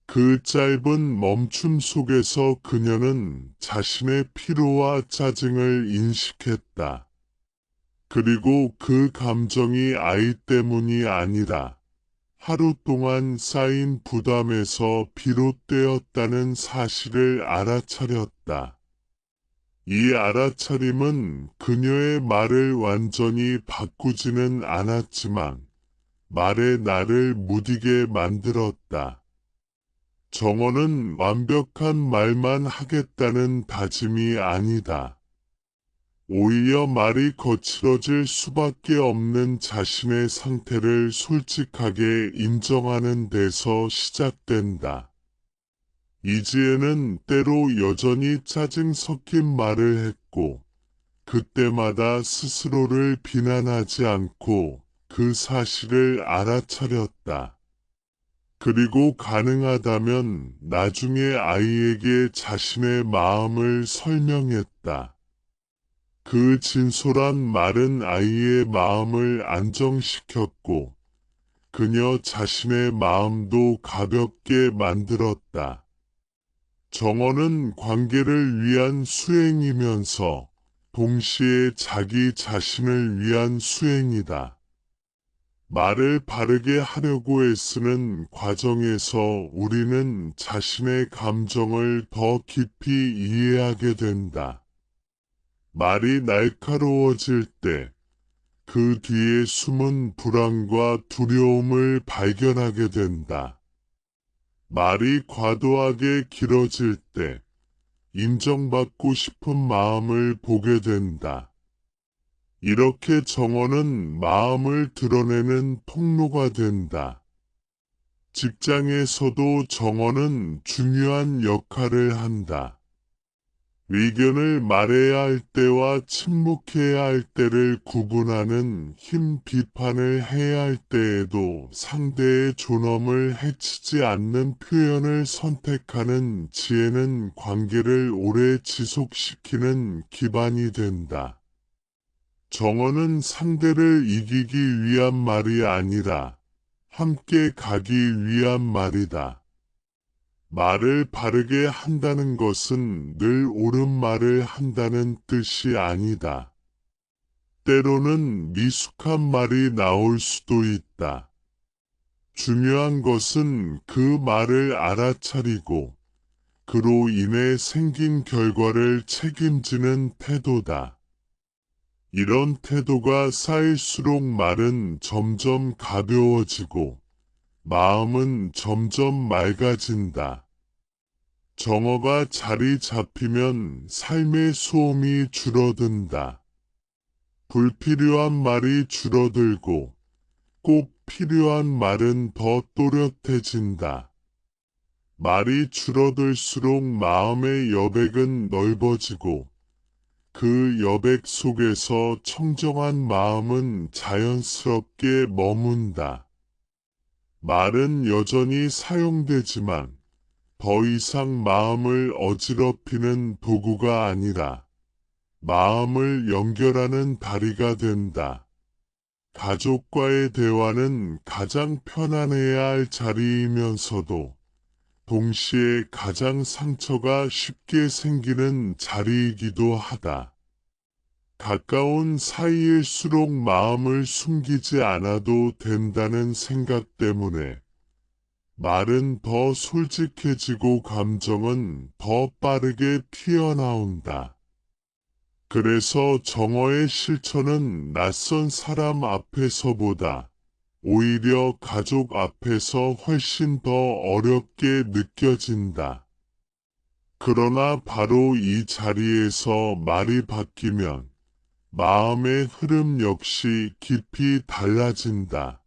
그 짧은 멈춤 속에서 그녀는 자신의 피로와 짜증을 인식했다. 그리고 그 감정이 아이 때문이 아니라 하루 동안 쌓인 부담에서 비롯되었다는 사실을 알아차렸다. 이 알아차림은 그녀의 말을 완전히 바꾸지는 않았지만 말에 나를 무디게 만들었다. 정어는 완벽한 말만 하겠다는 다짐이 아니다. 오히려 말이 거칠어질 수밖에 없는 자신의 상태를 솔직하게 인정하는 데서 시작된다. 이지혜는 때로 여전히 짜증 섞인 말을 했고, 그때마다 스스로를 비난하지 않고 그 사실을 알아차렸다. 그리고 가능하다면 나중에 아이에게 자신의 마음을 설명했다. 그 진솔한 말은 아이의 마음을 안정시켰고 그녀 자신의 마음도 가볍게 만들었다. 정어는 관계를 위한 수행이면서 동시에 자기 자신을 위한 수행이다. 말을 바르게 하려고 애쓰는 과정에서 우리는 자신의 감정을 더 깊이 이해하게 된다. 말이 날카로워질 때 그 뒤에 숨은 불안과 두려움을 발견하게 된다. 말이 과도하게 길어질 때 인정받고 싶은 마음을 보게 된다. 이렇게 정어는 마음을 드러내는 통로가 된다. 직장에서도 정어는 중요한 역할을 한다. 의견을 말해야 할 때와 침묵해야 할 때를 구분하는 힘 비판을 해야 할 때에도 상대의 존엄을 해치지 않는 표현을 선택하는 지혜는 관계를 오래 지속시키는 기반이 된다. 정어는 상대를 이기기 위한 말이 아니라 함께 가기 위한 말이다. 말을 바르게 한다는 것은 늘 옳은 말을 한다는 뜻이 아니다. 때로는 미숙한 말이 나올 수도 있다. 중요한 것은 그 말을 알아차리고 그로 인해 생긴 결과를 책임지는 태도다. 이런 태도가 쌓일수록 말은 점점 가벼워지고 마음은 점점 맑아진다. 정어가 자리 잡히면 삶의 소음이 줄어든다. 불필요한 말이 줄어들고 꼭 필요한 말은 더 또렷해진다. 말이 줄어들수록 마음의 여백은 넓어지고 그 여백 속에서 청정한 마음은 자연스럽게 머문다. 말은 여전히 사용되지만 더 이상 마음을 어지럽히는 도구가 아니라 마음을 연결하는 다리가 된다. 가족과의 대화는 가장 편안해야 할 자리이면서도 동시에 가장 상처가 쉽게 생기는 자리이기도 하다. 가까운 사이일수록 마음을 숨기지 않아도 된다는 생각 때문에 말은 더 솔직해지고 감정은 더 빠르게 튀어나온다. 그래서 정어의 실천은 낯선 사람 앞에서보다 오히려 가족 앞에서 훨씬 더 어렵게 느껴진다. 그러나 바로 이 자리에서 말이 바뀌면 마음의 흐름 역시 깊이 달라진다.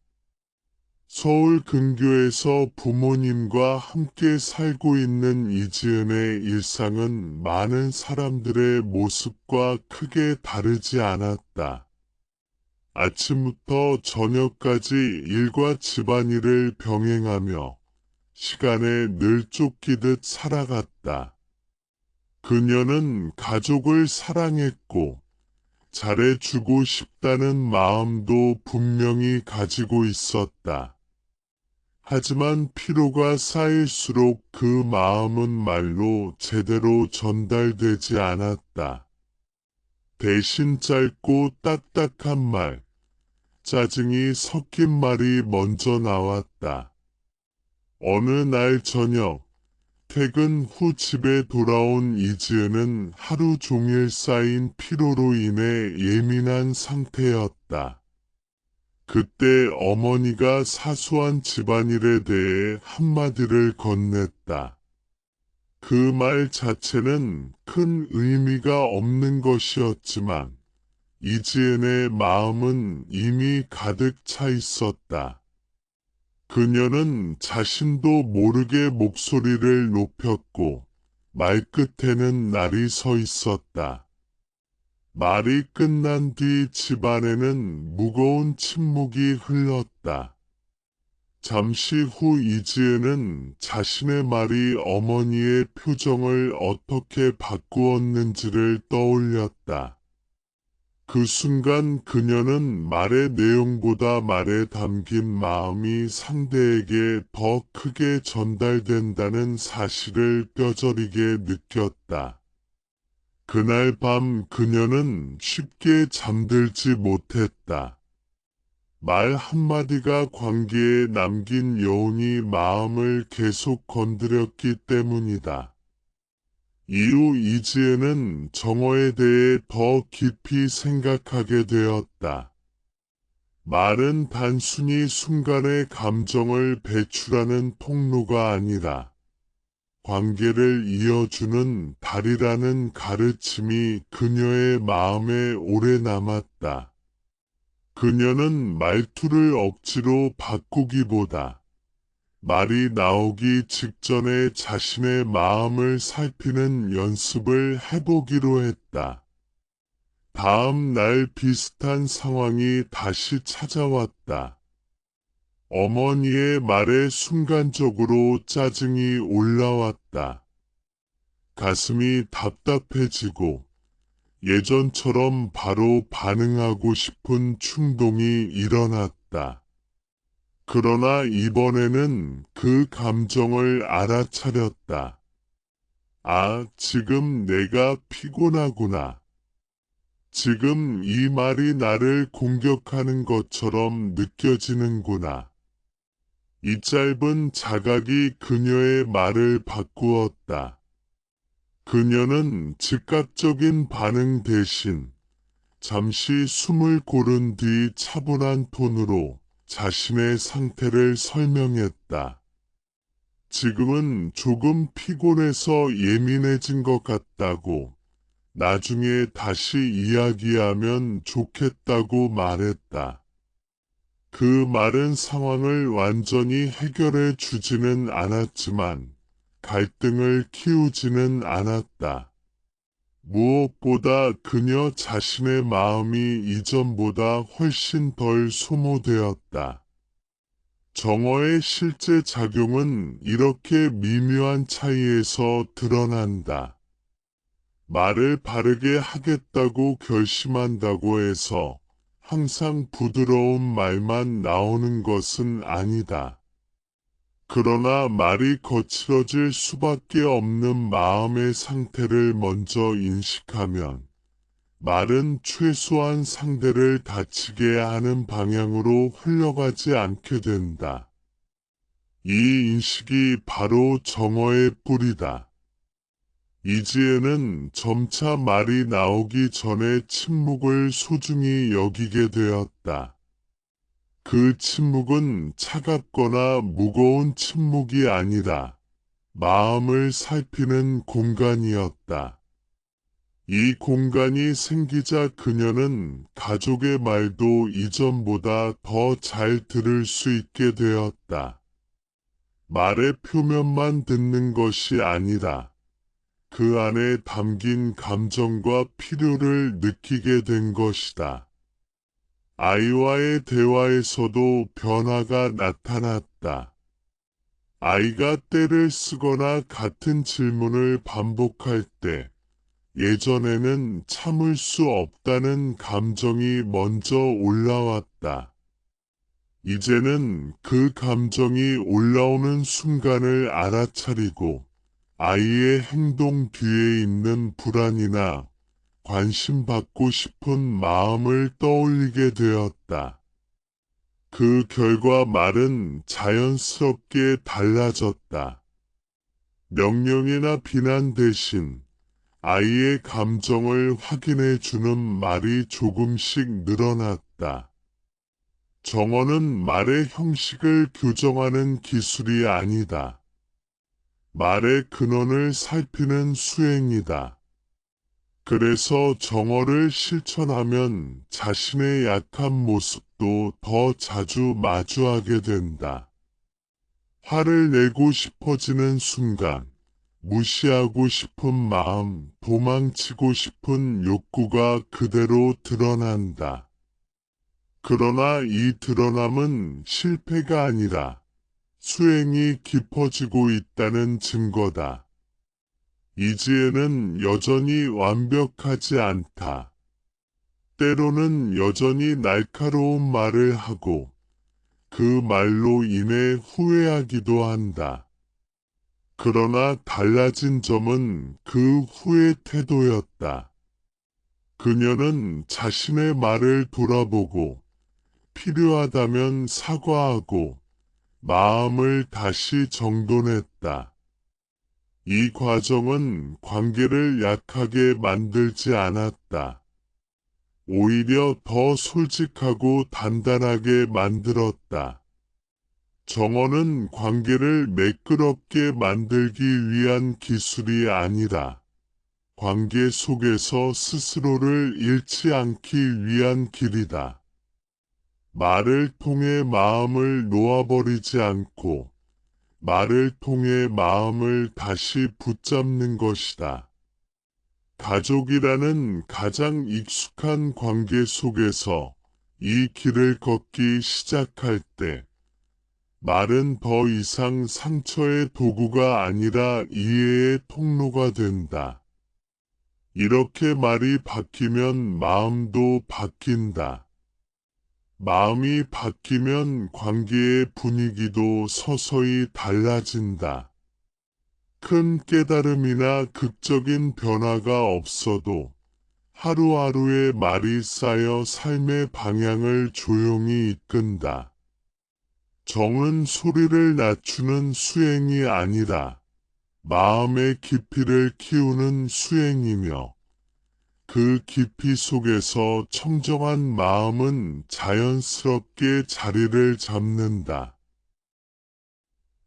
서울 근교에서 부모님과 함께 살고 있는 이지은의 일상은 많은 사람들의 모습과 크게 다르지 않았다. 아침부터 저녁까지 일과 집안일을 병행하며 시간에 늘 쫓기듯 살아갔다. 그녀는 가족을 사랑했고 잘해주고 싶다는 마음도 분명히 가지고 있었다. 하지만 피로가 쌓일수록 그 마음은 말로 제대로 전달되지 않았다. 대신 짧고 딱딱한 말, 짜증이 섞인 말이 먼저 나왔다. 어느 날 저녁, 퇴근 후 집에 돌아온 이지은은 하루 종일 쌓인 피로로 인해 예민한 상태였다. 그때 어머니가 사소한 집안일에 대해 한마디를 건넸다. 그 말 자체는 큰 의미가 없는 것이었지만 이지은의 마음은 이미 가득 차 있었다. 그녀는 자신도 모르게 목소리를 높였고 말끝에는 날이 서 있었다. 말이 끝난 뒤 집안에는 무거운 침묵이 흘렀다. 잠시 후 이지은은 자신의 말이 어머니의 표정을 어떻게 바꾸었는지를 떠올렸다. 그 순간 그녀는 말의 내용보다 말에 담긴 마음이 상대에게 더 크게 전달된다는 사실을 뼈저리게 느꼈다. 그날 밤 그녀는 쉽게 잠들지 못했다. 말 한마디가 관계에 남긴 여운이 마음을 계속 건드렸기 때문이다. 이후 이지혜는 정어에 대해 더 깊이 생각하게 되었다. 말은 단순히 순간의 감정을 배출하는 통로가 아니라 관계를 이어주는 달이라는 가르침이 그녀의 마음에 오래 남았다. 그녀는 말투를 억지로 바꾸기보다 말이 나오기 직전에 자신의 마음을 살피는 연습을 해보기로 했다. 다음 날 비슷한 상황이 다시 찾아왔다. 어머니의 말에 순간적으로 짜증이 올라왔다. 가슴이 답답해지고 예전처럼 바로 반응하고 싶은 충동이 일어났다. 그러나 이번에는 그 감정을 알아차렸다. 아, 지금 내가 피곤하구나. 지금 이 말이 나를 공격하는 것처럼 느껴지는구나. 이 짧은 자각이 그녀의 말을 바꾸었다. 그녀는 즉각적인 반응 대신 잠시 숨을 고른 뒤 차분한 톤으로 자신의 상태를 설명했다. 지금은 조금 피곤해서 예민해진 것 같다고, 나중에 다시 이야기하면 좋겠다고 말했다. 그 말은 상황을 완전히 해결해 주지는 않았지만 갈등을 키우지는 않았다. 무엇보다 그녀 자신의 마음이 이전보다 훨씬 덜 소모되었다. 정어의 실제 작용은 이렇게 미묘한 차이에서 드러난다. 말을 바르게 하겠다고 결심한다고 해서 항상 부드러운 말만 나오는 것은 아니다. 그러나 말이 거칠어질 수밖에 없는 마음의 상태를 먼저 인식하면 말은 최소한 상대를 다치게 하는 방향으로 흘러가지 않게 된다. 이 인식이 바로 정어의 뿌리다. 이지혜는 점차 말이 나오기 전에 침묵을 소중히 여기게 되었다. 그 침묵은 차갑거나 무거운 침묵이 아니라 마음을 살피는 공간이었다. 이 공간이 생기자 그녀는 가족의 말도 이전보다 더 잘 들을 수 있게 되었다. 말의 표면만 듣는 것이 아니라 그 안에 담긴 감정과 필요를 느끼게 된 것이다. 아이와의 대화에서도 변화가 나타났다. 아이가 떼를 쓰거나 같은 질문을 반복할 때 예전에는 참을 수 없다는 감정이 먼저 올라왔다. 이제는 그 감정이 올라오는 순간을 알아차리고 아이의 행동 뒤에 있는 불안이나 관심받고 싶은 마음을 떠올리게 되었다. 그 결과 말은 자연스럽게 달라졌다. 명령이나 비난 대신 아이의 감정을 확인해 주는 말이 조금씩 늘어났다. 정어는 말의 형식을 교정하는 기술이 아니다. 말의 근원을 살피는 수행이다. 그래서 정어를 실천하면 자신의 약한 모습도 더 자주 마주하게 된다. 화를 내고 싶어지는 순간, 무시하고 싶은 마음, 도망치고 싶은 욕구가 그대로 드러난다. 그러나 이 드러남은 실패가 아니라 수행이 깊어지고 있다는 증거다. 이지혜는 여전히 완벽하지 않다. 때로는 여전히 날카로운 말을 하고 그 말로 인해 후회하기도 한다. 그러나 달라진 점은 그 후의 태도였다. 그녀는 자신의 말을 돌아보고 필요하다면 사과하고 마음을 다시 정돈했다. 이 과정은 관계를 약하게 만들지 않았다. 오히려 더 솔직하고 단단하게 만들었다. 정어는 관계를 매끄럽게 만들기 위한 기술이 아니라 관계 속에서 스스로를 잃지 않기 위한 길이다. 말을 통해 마음을 놓아버리지 않고 말을 통해 마음을 다시 붙잡는 것이다. 가족이라는 가장 익숙한 관계 속에서 이 길을 걷기 시작할 때 말은 더 이상 상처의 도구가 아니라 이해의 통로가 된다. 이렇게 말이 바뀌면 마음도 바뀐다. 마음이 바뀌면 관계의 분위기도 서서히 달라진다. 큰 깨달음이나 극적인 변화가 없어도 하루하루의 말이 쌓여 삶의 방향을 조용히 이끈다. 정은 소리를 낮추는 수행이 아니라 마음의 깊이를 키우는 수행이며 그 깊이 속에서 청정한 마음은 자연스럽게 자리를 잡는다.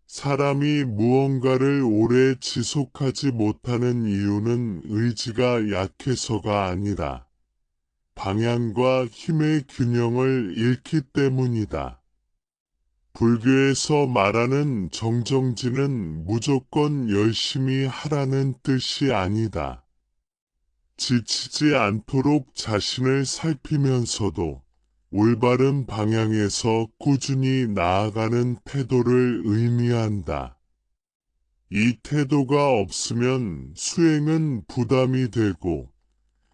사람이 무언가를 오래 지속하지 못하는 이유는 의지가 약해서가 아니라 방향과 힘의 균형을 잃기 때문이다. 불교에서 말하는 정정지는 무조건 열심히 하라는 뜻이 아니다. 지치지 않도록 자신을 살피면서도 올바른 방향에서 꾸준히 나아가는 태도를 의미한다. 이 태도가 없으면 수행은 부담이 되고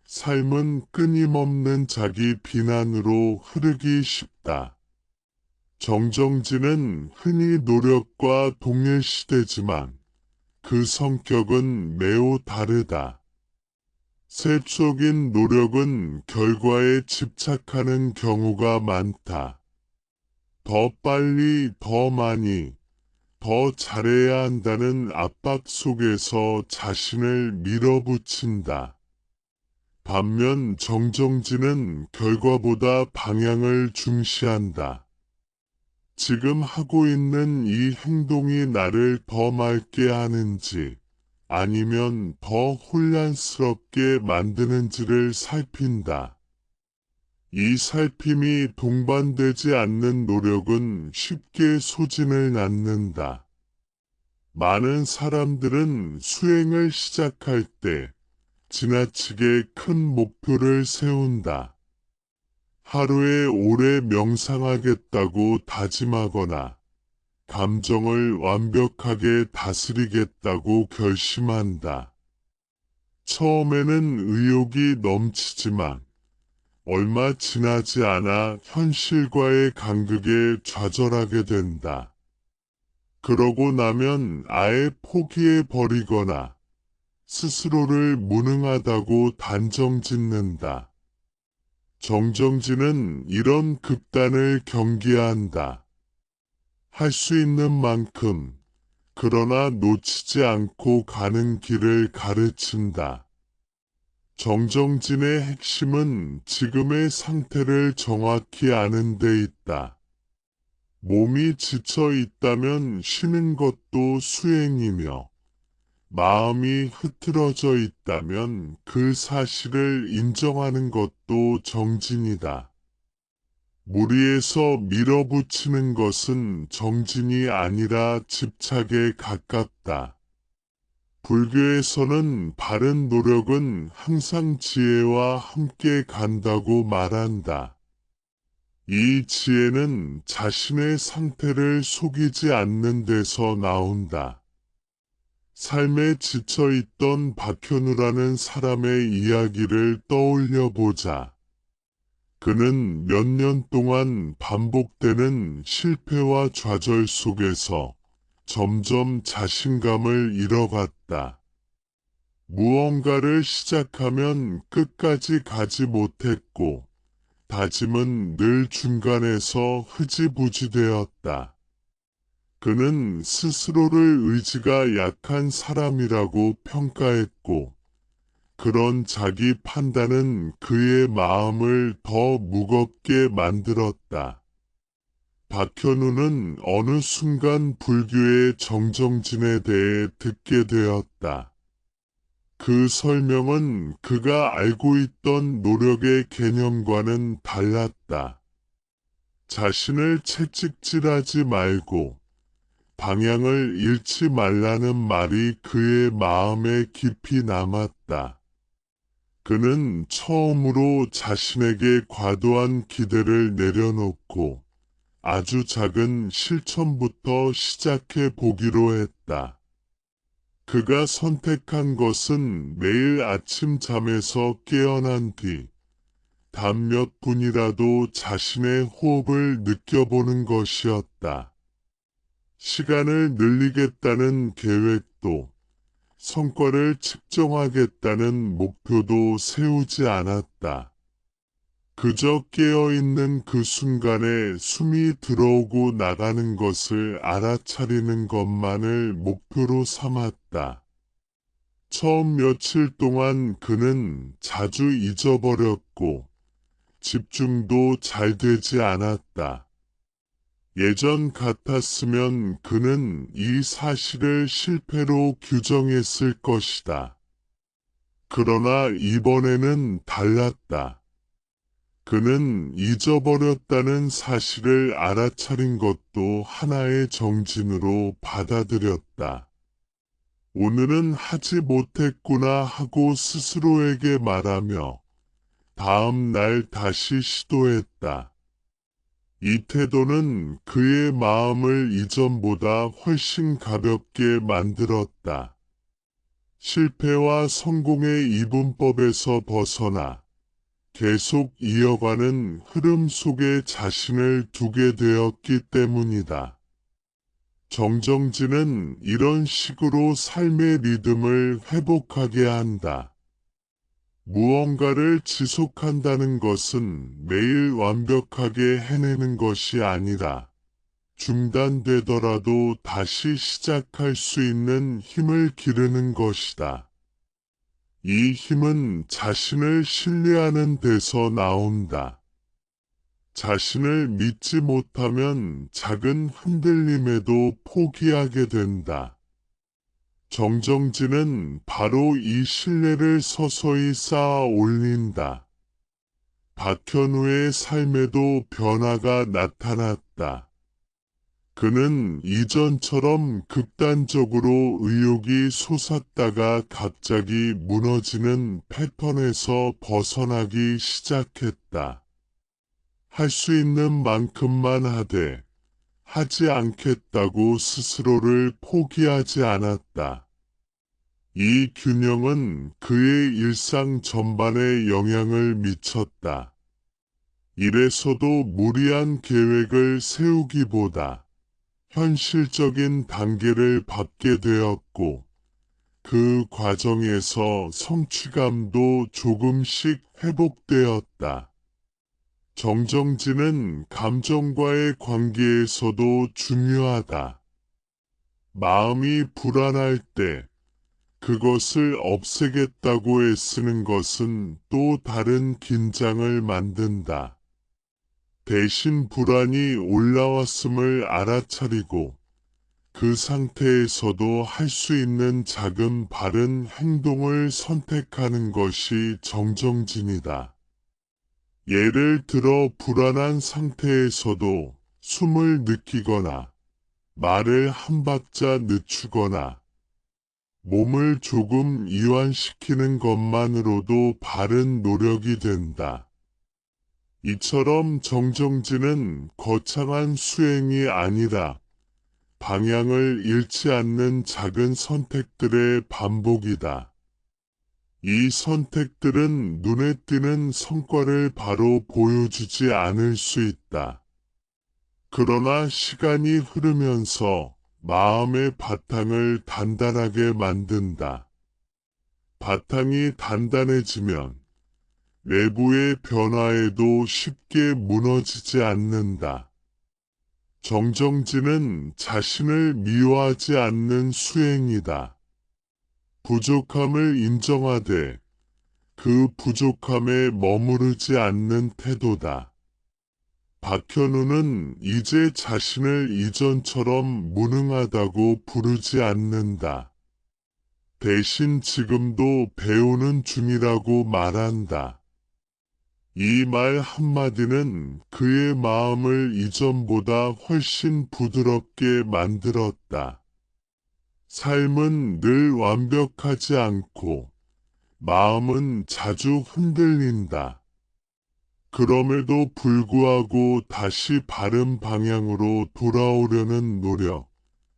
삶은 끊임없는 자기 비난으로 흐르기 쉽다. 정정지는 흔히 노력과 동일시되지만 그 성격은 매우 다르다. 세속인 노력은 결과에 집착하는 경우가 많다. 더 빨리, 더 많이, 더 잘해야 한다는 압박 속에서 자신을 밀어붙인다. 반면 정정지는 결과보다 방향을 중시한다. 지금 하고 있는 이 행동이 나를 더 맑게 하는지, 아니면 더 혼란스럽게 만드는지를 살핀다. 이 살핌이 동반되지 않는 노력은 쉽게 소진을 낳는다. 많은 사람들은 수행을 시작할 때 지나치게 큰 목표를 세운다. 하루에 오래 명상하겠다고 다짐하거나 감정을 완벽하게 다스리겠다고 결심한다. 처음에는 의욕이 넘치지만 얼마 지나지 않아 현실과의 간극에 좌절하게 된다. 그러고 나면 아예 포기해 버리거나 스스로를 무능하다고 단정짓는다. 정정지는 이런 극단을 경계한다. 할 수 있는 만큼, 그러나 놓치지 않고 가는 길을 가르친다. 정정진의 핵심은 지금의 상태를 정확히 아는 데 있다. 몸이 지쳐 있다면 쉬는 것도 수행이며, 마음이 흐트러져 있다면 그 사실을 인정하는 것도 정진이다. 무리해서 밀어붙이는 것은 정진이 아니라 집착에 가깝다. 불교에서는 바른 노력은 항상 지혜와 함께 간다고 말한다. 이 지혜는 자신의 상태를 속이지 않는 데서 나온다. 삶에 지쳐있던 박현우라는 사람의 이야기를 떠올려 보자. 그는 몇 년 동안 반복되는 실패와 좌절 속에서 점점 자신감을 잃어갔다. 무언가를 시작하면 끝까지 가지 못했고, 다짐은 늘 중간에서 흐지부지되었다. 그는 스스로를 의지가 약한 사람이라고 평가했고, 그런 자기 판단은 그의 마음을 더 무겁게 만들었다. 박현우는 어느 순간 불교의 정정진에 대해 듣게 되었다. 그 설명은 그가 알고 있던 노력의 개념과는 달랐다. 자신을 채찍질하지 말고 방향을 잃지 말라는 말이 그의 마음에 깊이 남았다. 그는 처음으로 자신에게 과도한 기대를 내려놓고 아주 작은 실천부터 시작해 보기로 했다. 그가 선택한 것은 매일 아침 잠에서 깨어난 뒤 단 몇 분이라도 자신의 호흡을 느껴보는 것이었다. 시간을 늘리겠다는 계획도, 성과를 측정하겠다는 목표도 세우지 않았다. 그저 깨어있는 그 순간에 숨이 들어오고 나가는 것을 알아차리는 것만을 목표로 삼았다. 처음 며칠 동안 그는 자주 잊어버렸고 집중도 잘 되지 않았다. 예전 같았으면 그는 이 사실을 실패로 규정했을 것이다. 그러나 이번에는 달랐다. 그는 잊어버렸다는 사실을 알아차린 것도 하나의 정진으로 받아들였다. 오늘은 하지 못했구나 하고 스스로에게 말하며 다음 날 다시 시도했다. 이 태도는 그의 마음을 이전보다 훨씬 가볍게 만들었다. 실패와 성공의 이분법에서 벗어나 계속 이어가는 흐름 속에 자신을 두게 되었기 때문이다. 정정진은 이런 식으로 삶의 리듬을 회복하게 한다. 무언가를 지속한다는 것은 매일 완벽하게 해내는 것이 아니라 중단되더라도 다시 시작할 수 있는 힘을 기르는 것이다. 이 힘은 자신을 신뢰하는 데서 나온다. 자신을 믿지 못하면 작은 흔들림에도 포기하게 된다. 정정진은 바로 이 신뢰를 서서히 쌓아 올린다. 박현우의 삶에도 변화가 나타났다. 그는 이전처럼 극단적으로 의욕이 솟았다가 갑자기 무너지는 패턴에서 벗어나기 시작했다. 할 수 있는 만큼만 하되 하지 않겠다고 스스로를 포기하지 않았다. 이 균형은 그의 일상 전반에 영향을 미쳤다. 이래서도 무리한 계획을 세우기보다 현실적인 단계를 밟게 되었고, 그 과정에서 성취감도 조금씩 회복되었다. 정정진은 감정과의 관계에서도 중요하다. 마음이 불안할 때 그것을 없애겠다고 애쓰는 것은 또 다른 긴장을 만든다. 대신 불안이 올라왔음을 알아차리고 그 상태에서도 할 수 있는 작은 바른 행동을 선택하는 것이 정정진이다. 예를 들어 불안한 상태에서도 숨을 느끼거나 말을 한 박자 늦추거나 몸을 조금 이완시키는 것만으로도 바른 노력이 된다. 이처럼 정정진은 거창한 수행이 아니라 방향을 잃지 않는 작은 선택들의 반복이다. 이 선택들은 눈에 띄는 성과를 바로 보여주지 않을 수 있다. 그러나 시간이 흐르면서 마음의 바탕을 단단하게 만든다. 바탕이 단단해지면 내부의 변화에도 쉽게 무너지지 않는다. 정정진은 자신을 미워하지 않는 수행이다. 부족함을 인정하되 그 부족함에 머무르지 않는 태도다. 박현우는 이제 자신을 이전처럼 무능하다고 부르지 않는다. 대신 지금도 배우는 중이라고 말한다. 이 말 한마디는 그의 마음을 이전보다 훨씬 부드럽게 만들었다. 삶은 늘 완벽하지 않고 마음은 자주 흔들린다. 그럼에도 불구하고 다시 바른 방향으로 돌아오려는 노력,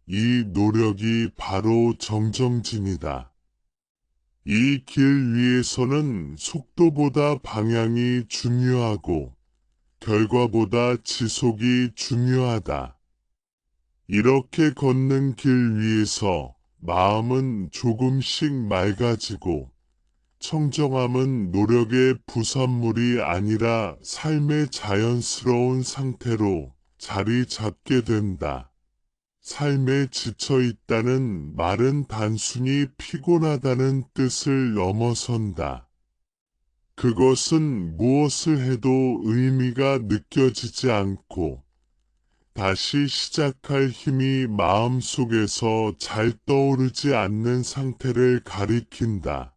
이 노력이 바로 정정진이다. 이 길 위에서는 속도보다 방향이 중요하고 결과보다 지속이 중요하다. 이렇게 걷는 길 위에서 마음은 조금씩 맑아지고 청정함은 노력의 부산물이 아니라 삶의 자연스러운 상태로 자리 잡게 된다. 삶에 지쳐 있다는 말은 단순히 피곤하다는 뜻을 넘어선다. 그것은 무엇을 해도 의미가 느껴지지 않고 다시 시작할 힘이 마음속에서 잘 떠오르지 않는 상태를 가리킨다.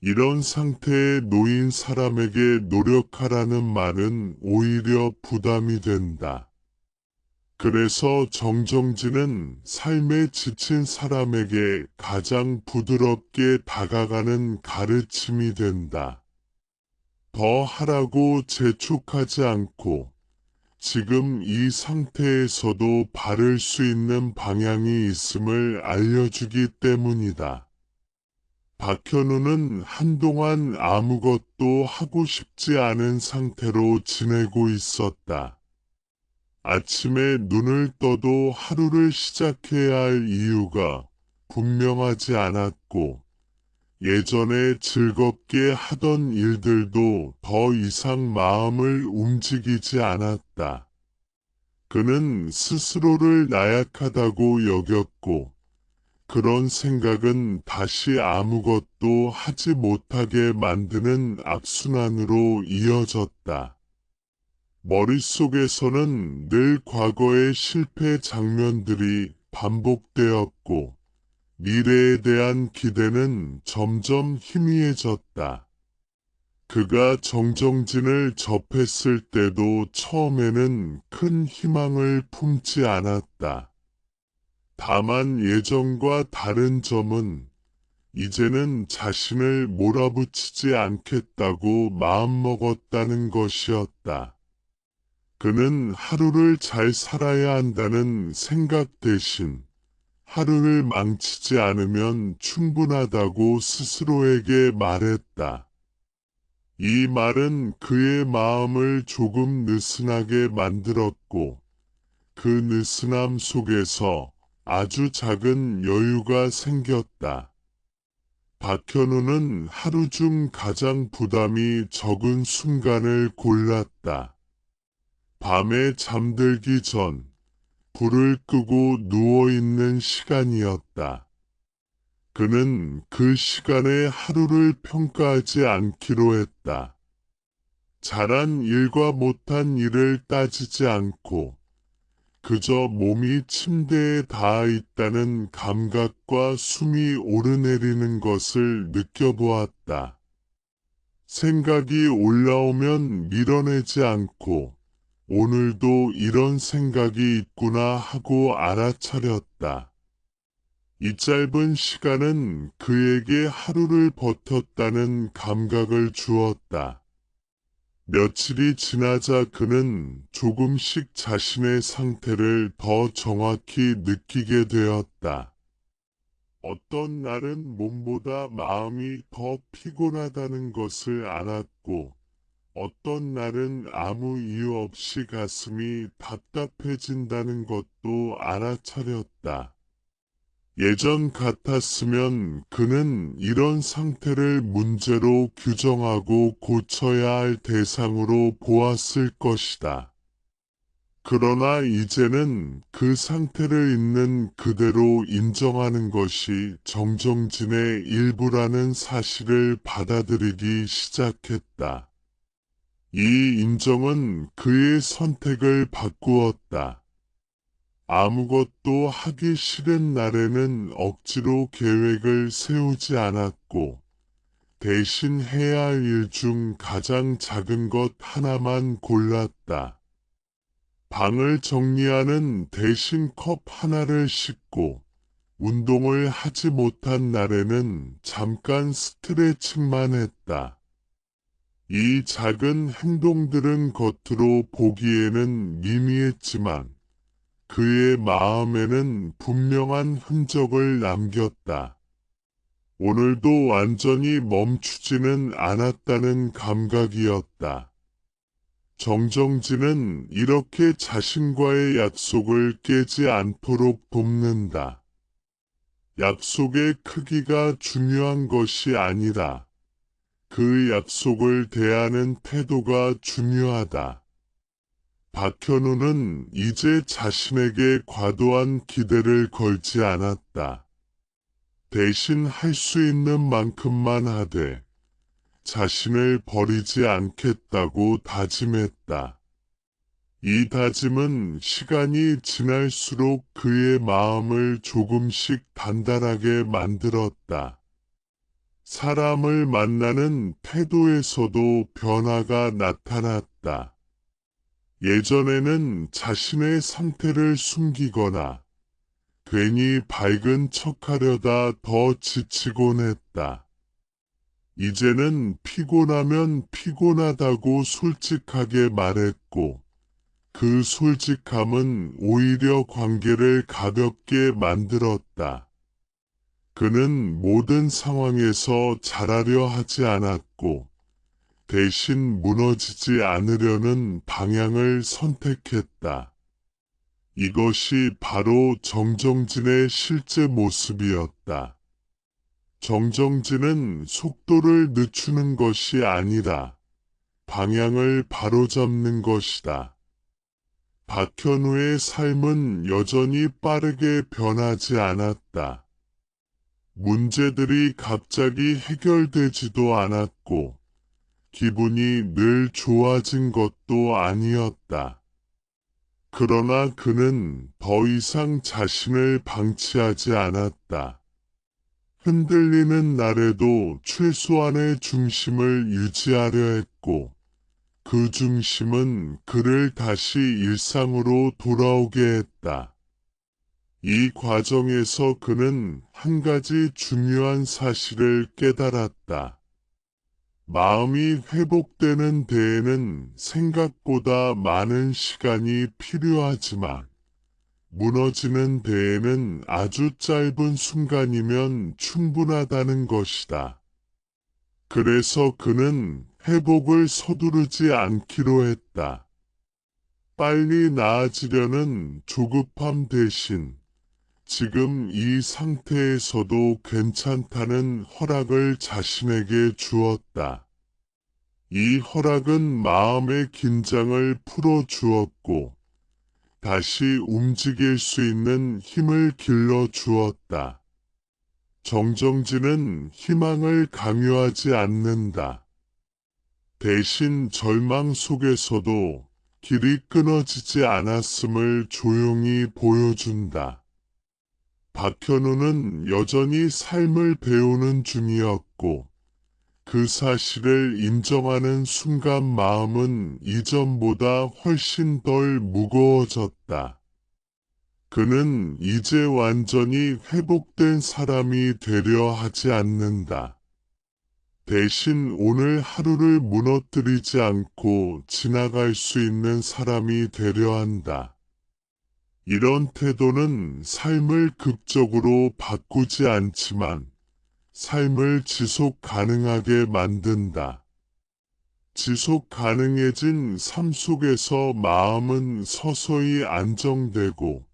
이런 상태에 놓인 사람에게 노력하라는 말은 오히려 부담이 된다. 그래서 정정진은 삶에 지친 사람에게 가장 부드럽게 다가가는 가르침이 된다. 더 하라고 재촉하지 않고 지금 이 상태에서도 바를 수 있는 방향이 있음을 알려주기 때문이다. 박현우는 한동안 아무것도 하고 싶지 않은 상태로 지내고 있었다. 아침에 눈을 떠도 하루를 시작해야 할 이유가 분명하지 않았고 예전에 즐겁게 하던 일들도 더 이상 마음을 움직이지 않았다. 그는 스스로를 나약하다고 여겼고 그런 생각은 다시 아무것도 하지 못하게 만드는 악순환으로 이어졌다. 머릿속에서는 늘 과거의 실패 장면들이 반복되었고 미래에 대한 기대는 점점 희미해졌다. 그가 정정진을 접했을 때도 처음에는 큰 희망을 품지 않았다. 다만 예전과 다른 점은 이제는 자신을 몰아붙이지 않겠다고 마음먹었다는 것이었다. 그는 하루를 잘 살아야 한다는 생각 대신 하루를 망치지 않으면 충분하다고 스스로에게 말했다. 이 말은 그의 마음을 조금 느슨하게 만들었고 그 느슨함 속에서 아주 작은 여유가 생겼다. 박현우는 하루 중 가장 부담이 적은 순간을 골랐다. 밤에 잠들기 전 불을 끄고 누워있는 시간이었다. 그는 그 시간에 하루를 평가하지 않기로 했다. 잘한 일과 못한 일을 따지지 않고 그저 몸이 침대에 닿아 있다는 감각과 숨이 오르내리는 것을 느껴보았다. 생각이 올라오면 밀어내지 않고 오늘도 이런 생각이 있구나 하고 알아차렸다. 이 짧은 시간은 그에게 하루를 버텼다는 감각을 주었다. 며칠이 지나자 그는 조금씩 자신의 상태를 더 정확히 느끼게 되었다. 어떤 날은 몸보다 마음이 더 피곤하다는 것을 알았고, 어떤 날은 아무 이유 없이 가슴이 답답해진다는 것도 알아차렸다. 예전 같았으면 그는 이런 상태를 문제로 규정하고 고쳐야 할 대상으로 보았을 것이다. 그러나 이제는 그 상태를 있는 그대로 인정하는 것이 정정진의 일부라는 사실을 받아들이기 시작했다. 이 인정은 그의 선택을 바꾸었다. 아무것도 하기 싫은 날에는 억지로 계획을 세우지 않았고, 대신 해야 할 일 중 가장 작은 것 하나만 골랐다. 방을 정리하는 대신 컵 하나를 씻고, 운동을 하지 못한 날에는 잠깐 스트레칭만 했다. 이 작은 행동들은 겉으로 보기에는 미미했지만 그의 마음에는 분명한 흔적을 남겼다. 오늘도 완전히 멈추지는 않았다는 감각이었다. 정정진은 이렇게 자신과의 약속을 깨지 않도록 돕는다. 약속의 크기가 중요한 것이 아니라 그 약속을 대하는 태도가 중요하다. 박현우는 이제 자신에게 과도한 기대를 걸지 않았다. 대신 할 수 있는 만큼만 하되 자신을 버리지 않겠다고 다짐했다. 이 다짐은 시간이 지날수록 그의 마음을 조금씩 단단하게 만들었다. 사람을 만나는 태도에서도 변화가 나타났다. 예전에는 자신의 상태를 숨기거나 괜히 밝은 척하려다 더 지치곤 했다. 이제는 피곤하면 피곤하다고 솔직하게 말했고, 그 솔직함은 오히려 관계를 가볍게 만들었다. 그는 모든 상황에서 잘하려 하지 않았고, 대신 무너지지 않으려는 방향을 선택했다. 이것이 바로 정정진의 실제 모습이었다. 정정진은 속도를 늦추는 것이 아니라 방향을 바로잡는 것이다. 박현우의 삶은 여전히 빠르게 변하지 않았다. 문제들이 갑자기 해결되지도 않았고, 기분이 늘 좋아진 것도 아니었다. 그러나 그는 더 이상 자신을 방치하지 않았다. 흔들리는 날에도 최소한의 중심을 유지하려 했고, 그 중심은 그를 다시 일상으로 돌아오게 했다. 이 과정에서 그는 한 가지 중요한 사실을 깨달았다. 마음이 회복되는 데에는 생각보다 많은 시간이 필요하지만 무너지는 데에는 아주 짧은 순간이면 충분하다는 것이다. 그래서 그는 회복을 서두르지 않기로 했다. 빨리 나아지려는 조급함 대신 지금 이 상태에서도 괜찮다는 허락을 자신에게 주었다. 이 허락은 마음의 긴장을 풀어주었고 다시 움직일 수 있는 힘을 길러 주었다. 정정진은 희망을 강요하지 않는다. 대신 절망 속에서도 길이 끊어지지 않았음을 조용히 보여준다. 박현우는 여전히 삶을 배우는 중이었고 그 사실을 인정하는 순간 마음은 이전보다 훨씬 덜 무거워졌다. 그는 이제 완전히 회복된 사람이 되려 하지 않는다. 대신 오늘 하루를 무너뜨리지 않고 지나갈 수 있는 사람이 되려 한다. 이런 태도는 삶을 극적으로 바꾸지 않지만 삶을 지속 가능하게 만든다. 지속 가능해진 삶 속에서 마음은 서서히 안정되고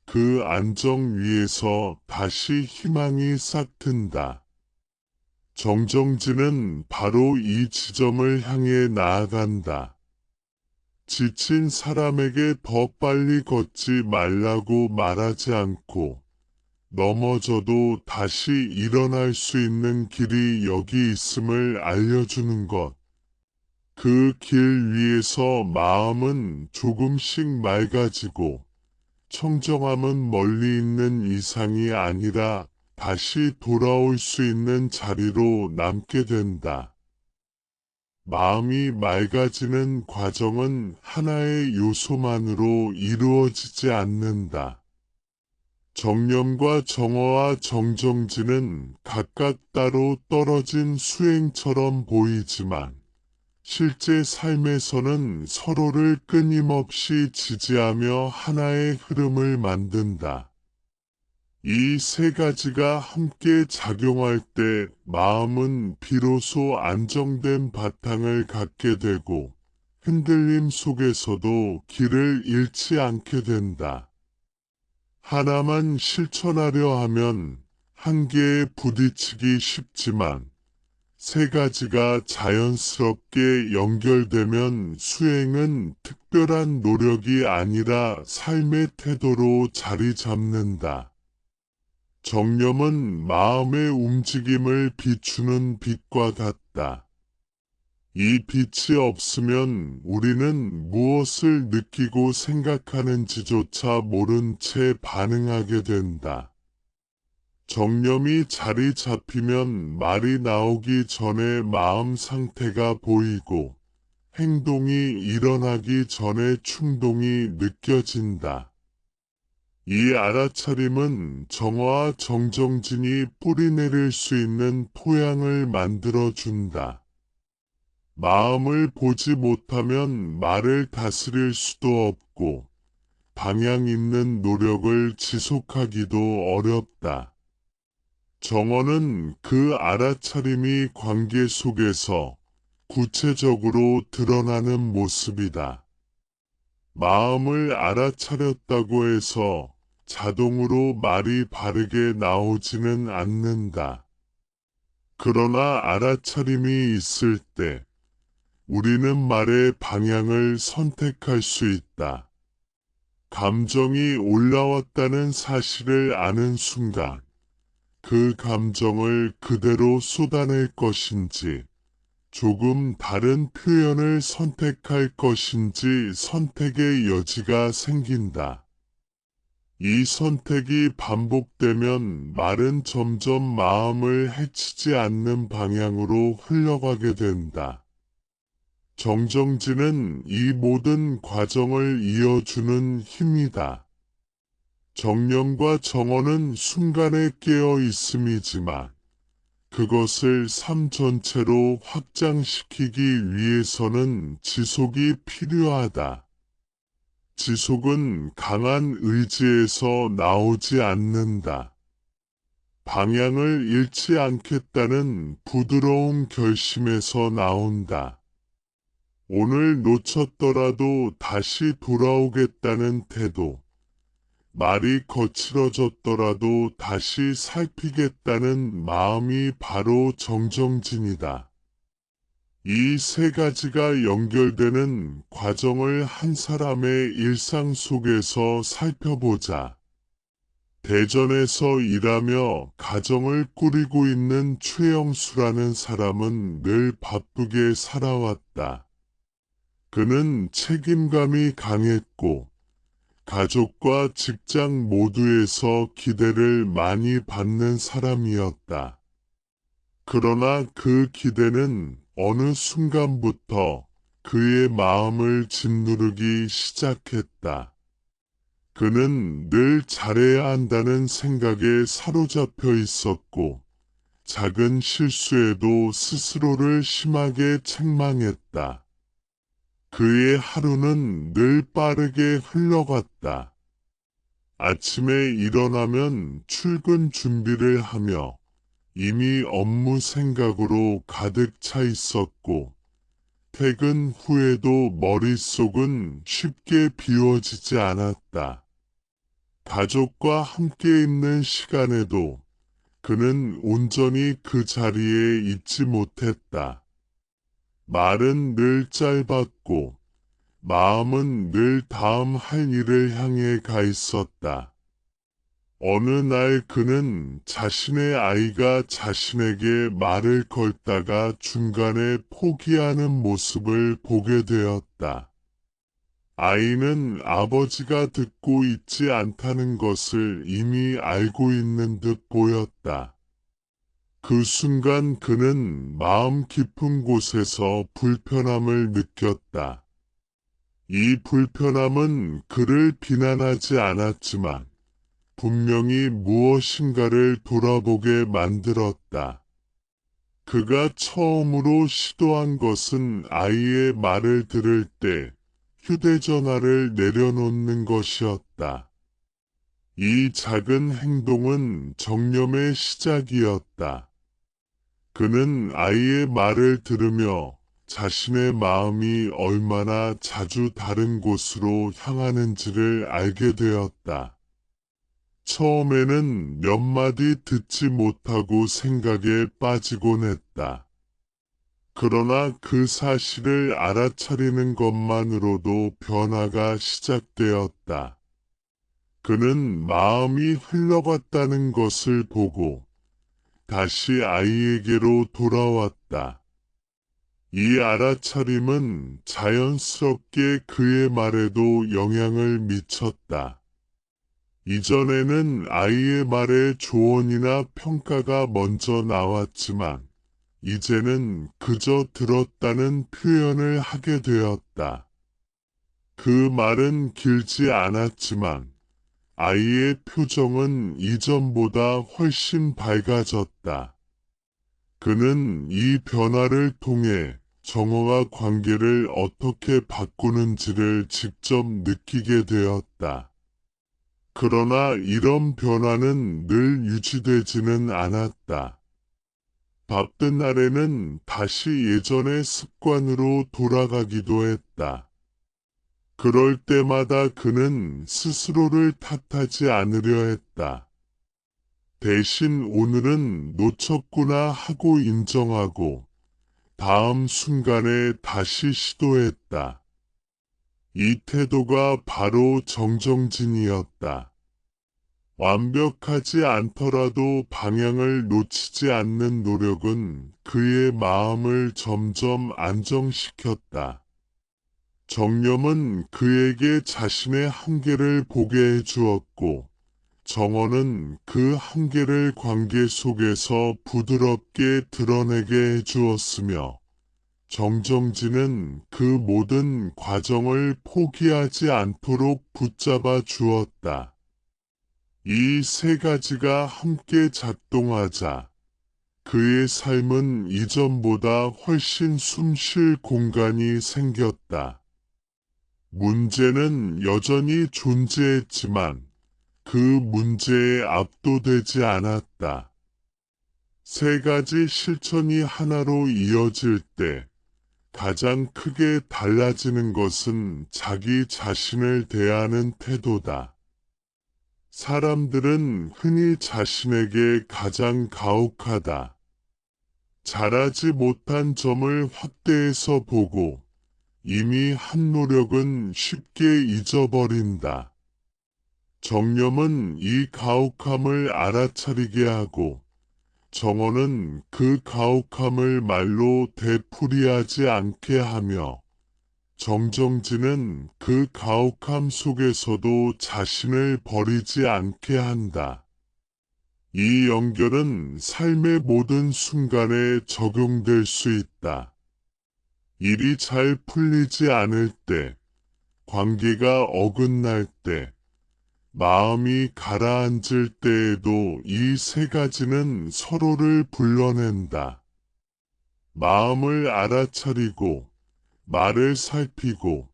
그 안정 위에서 다시 희망이 싹튼다. 정정진은 바로 이 지점을 향해 나아간다. 지친 사람에게 더 빨리 걷지 말라고 말하지 않고 넘어져도 다시 일어날 수 있는 길이 여기 있음을 알려주는 것. 그 길 위에서 마음은 조금씩 맑아지고 청정함은 멀리 있는 이상이 아니라 다시 돌아올 수 있는 자리로 남게 된다. 마음이 맑아지는 과정은 하나의 요소만으로 이루어지지 않는다. 정념과 정어와 정정진은 각각 따로 떨어진 수행처럼 보이지만 실제 삶에서는 서로를 끊임없이 지지하며 하나의 흐름을 만든다. 이 세 가지가 함께 작용할 때 마음은 비로소 안정된 바탕을 갖게 되고 흔들림 속에서도 길을 잃지 않게 된다. 하나만 실천하려 하면 한계에 부딪히기 쉽지만 세 가지가 자연스럽게 연결되면 수행은 특별한 노력이 아니라 삶의 태도로 자리 잡는다. 정념은 마음의 움직임을 비추는 빛과 같다. 이 빛이 없으면 우리는 무엇을 느끼고 생각하는지조차 모른 채 반응하게 된다. 정념이 자리 잡히면 말이 나오기 전에 마음 상태가 보이고 행동이 일어나기 전에 충동이 느껴진다. 이 알아차림은 정화와 정정진이 뿌리내릴 수 있는 토양을 만들어준다. 마음을 보지 못하면 말을 다스릴 수도 없고 방향 있는 노력을 지속하기도 어렵다. 정어는 그 알아차림이 관계 속에서 구체적으로 드러나는 모습이다. 마음을 알아차렸다고 해서 자동으로 말이 바르게 나오지는 않는다. 그러나 알아차림이 있을 때 우리는 말의 방향을 선택할 수 있다. 감정이 올라왔다는 사실을 아는 순간 그 감정을 그대로 쏟아낼 것인지 조금 다른 표현을 선택할 것인지 선택의 여지가 생긴다. 이 선택이 반복되면 말은 점점 마음을 해치지 않는 방향으로 흘러가게 된다. 정정진은 이 모든 과정을 이어주는 힘이다. 정념과 정어는 순간에 깨어 있음이지만 그것을 삶 전체로 확장시키기 위해서는 지속이 필요하다. 지속은 강한 의지에서 나오지 않는다. 방향을 잃지 않겠다는 부드러운 결심에서 나온다. 오늘 놓쳤더라도 다시 돌아오겠다는 태도. 말이 거칠어졌더라도 다시 살피겠다는 마음이 바로 정정진이다. 이 세 가지가 연결되는 과정을 한 사람의 일상 속에서 살펴보자. 대전에서 일하며 가정을 꾸리고 있는 최영수라는 사람은 늘 바쁘게 살아왔다. 그는 책임감이 강했고 가족과 직장 모두에서 기대를 많이 받는 사람이었다. 그러나 그 기대는 어느 순간부터 그의 마음을 짓누르기 시작했다. 그는 늘 잘해야 한다는 생각에 사로잡혀 있었고, 작은 실수에도 스스로를 심하게 책망했다. 그의 하루는 늘 빠르게 흘러갔다. 아침에 일어나면 출근 준비를 하며 이미 업무 생각으로 가득 차 있었고, 퇴근 후에도 머릿속은 쉽게 비워지지 않았다. 가족과 함께 있는 시간에도 그는 온전히 그 자리에 있지 못했다. 말은 늘 짧았고 마음은 늘 다음 할 일을 향해 가 있었다. 어느 날 그는 자신의 아이가 자신에게 말을 걸다가 중간에 포기하는 모습을 보게 되었다. 아이는 아버지가 듣고 있지 않다는 것을 이미 알고 있는 듯 보였다. 그 순간 그는 마음 깊은 곳에서 불편함을 느꼈다. 이 불편함은 그를 비난하지 않았지만 분명히 무엇인가를 돌아보게 만들었다. 그가 처음으로 시도한 것은 아이의 말을 들을 때 휴대전화를 내려놓는 것이었다. 이 작은 행동은 정념의 시작이었다. 그는 아이의 말을 들으며 자신의 마음이 얼마나 자주 다른 곳으로 향하는지를 알게 되었다. 처음에는 몇 마디 듣지 못하고 생각에 빠지곤 했다. 그러나 그 사실을 알아차리는 것만으로도 변화가 시작되었다. 그는 마음이 흘러갔다는 것을 보고 다시 아이에게로 돌아왔다. 이 알아차림은 자연스럽게 그의 말에도 영향을 미쳤다. 이전에는 아이의 말에 조언이나 평가가 먼저 나왔지만 이제는 그저 들었다는 표현을 하게 되었다. 그 말은 길지 않았지만 아이의 표정은 이전보다 훨씬 밝아졌다. 그는 이 변화를 통해 정어와 관계를 어떻게 바꾸는지를 직접 느끼게 되었다. 그러나 이런 변화는 늘 유지되지는 않았다. 바쁜 날에는 다시 예전의 습관으로 돌아가기도 했다. 그럴 때마다 그는 스스로를 탓하지 않으려 했다. 대신 오늘은 놓쳤구나 하고 인정하고 다음 순간에 다시 시도했다. 이 태도가 바로 정정진이었다. 완벽하지 않더라도 방향을 놓치지 않는 노력은 그의 마음을 점점 안정시켰다. 정념은 그에게 자신의 한계를 보게 해주었고, 정어는 그 한계를 관계 속에서 부드럽게 드러내게 해주었으며, 정정진은 그 모든 과정을 포기하지 않도록 붙잡아 주었다. 이 세 가지가 함께 작동하자 그의 삶은 이전보다 훨씬 숨쉴 공간이 생겼다. 문제는 여전히 존재했지만 그 문제에 압도되지 않았다. 세 가지 실천이 하나로 이어질 때 가장 크게 달라지는 것은 자기 자신을 대하는 태도다. 사람들은 흔히 자신에게 가장 가혹하다, 잘하지 못한 점을 확대해서 보고 이미 한 노력은 쉽게 잊어버린다. 정념은 이 가혹함을 알아차리게 하고 정언은 그 가혹함을 말로 되풀이하지 않게 하며 정정지는 그 가혹함 속에서도 자신을 버리지 않게 한다. 이 연결은 삶의 모든 순간에 적용될 수 있다. 일이 잘 풀리지 않을 때, 관계가 어긋날 때, 마음이 가라앉을 때에도 이 세 가지는 서로를 불러낸다. 마음을 알아차리고, 말을 살피고,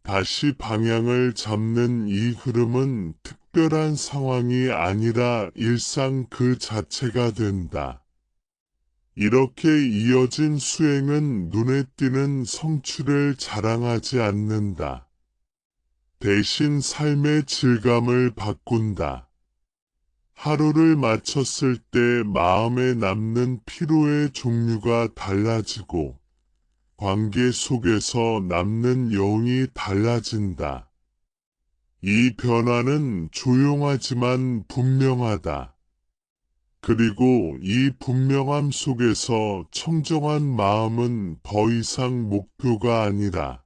다시 방향을 잡는 이 흐름은 특별한 상황이 아니라 일상 그 자체가 된다. 이렇게 이어진 수행은 눈에 띄는 성취를 자랑하지 않는다. 대신 삶의 질감을 바꾼다. 하루를 마쳤을 때 마음에 남는 피로의 종류가 달라지고 관계 속에서 남는 여운이 달라진다. 이 변화는 조용하지만 분명하다. 그리고 이 분명함 속에서 청정한 마음은 더 이상 목표가 아니라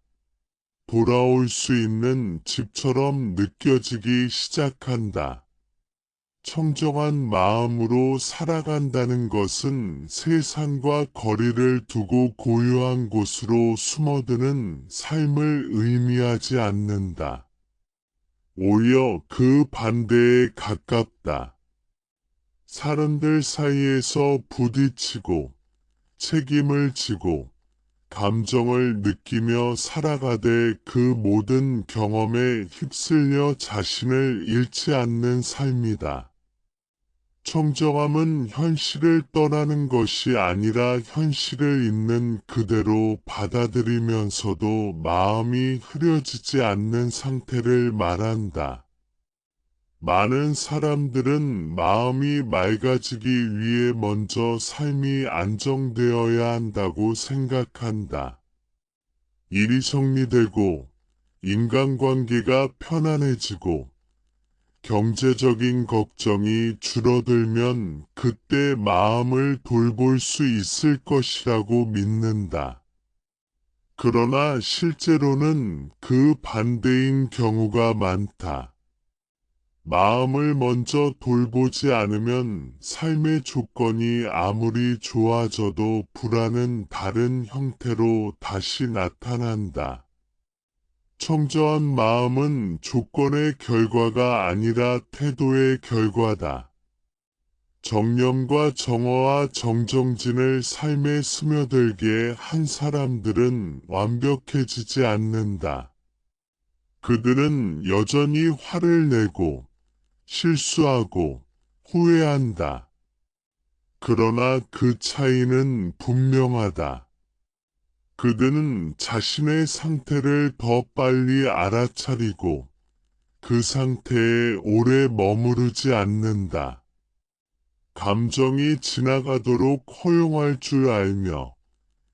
돌아올 수 있는 집처럼 느껴지기 시작한다. 청정한 마음으로 살아간다는 것은 세상과 거리를 두고 고요한 곳으로 숨어드는 삶을 의미하지 않는다. 오히려 그 반대에 가깝다. 사람들 사이에서 부딪히고 책임을 지고 감정을 느끼며 살아가되 그 모든 경험에 휩쓸려 자신을 잃지 않는 삶이다. 청정함은 현실을 떠나는 것이 아니라 현실을 있는 그대로 받아들이면서도 마음이 흐려지지 않는 상태를 말한다. 많은 사람들은 마음이 맑아지기 위해 먼저 삶이 안정되어야 한다고 생각한다. 일이 정리되고 인간관계가 편안해지고 경제적인 걱정이 줄어들면 그때 마음을 돌볼 수 있을 것이라고 믿는다. 그러나 실제로는 그 반대인 경우가 많다. 마음을 먼저 돌보지 않으면 삶의 조건이 아무리 좋아져도 불안은 다른 형태로 다시 나타난다. 청정한 마음은 조건의 결과가 아니라 태도의 결과다. 정념과 정어와 정정진을 삶에 스며들게 한 사람들은 완벽해지지 않는다. 그들은 여전히 화를 내고 실수하고 후회한다. 그러나 그 차이는 분명하다. 그들은 자신의 상태를 더 빨리 알아차리고 그 상태에 오래 머무르지 않는다. 감정이 지나가도록 허용할 줄 알며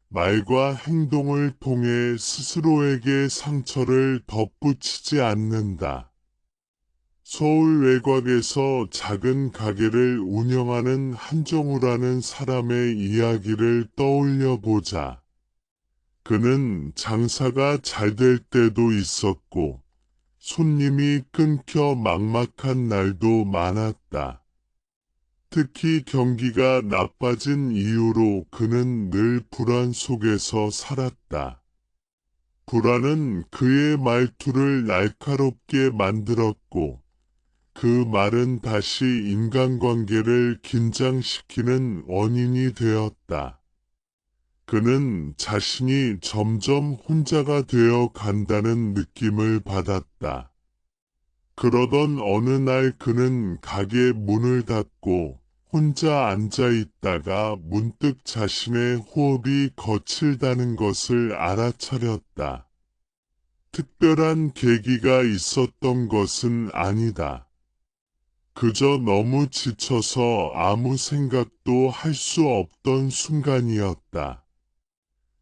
말과 행동을 통해 스스로에게 상처를 덧붙이지 않는다. 서울 외곽에서 작은 가게를 운영하는 한정우라는 사람의 이야기를 떠올려 보자. 그는 장사가 잘 될 때도 있었고 손님이 끊겨 막막한 날도 많았다. 특히 경기가 나빠진 이유로 그는 늘 불안 속에서 살았다. 불안은 그의 말투를 날카롭게 만들었고 그 말은 다시 인간관계를 긴장시키는 원인이 되었다. 그는 자신이 점점 혼자가 되어 간다는 느낌을 받았다. 그러던 어느 날 그는 가게 문을 닫고 혼자 앉아 있다가 문득 자신의 호흡이 거칠다는 것을 알아차렸다. 특별한 계기가 있었던 것은 아니다. 그저 너무 지쳐서 아무 생각도 할 수 없던 순간이었다.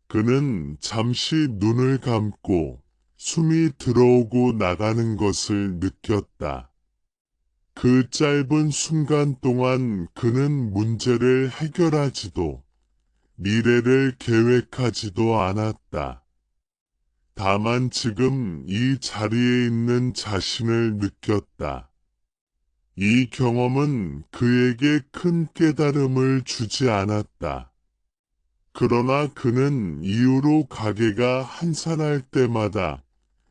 그는 잠시 눈을 감고 숨이 들어오고 나가는 것을 느꼈다. 그 짧은 순간 동안 그는 문제를 해결하지도 미래를 계획하지도 않았다. 다만 지금 이 자리에 있는 자신을 느꼈다. 이 경험은 그에게 큰 깨달음을 주지 않았다. 그러나 그는 이후로 가게가 한산할 때마다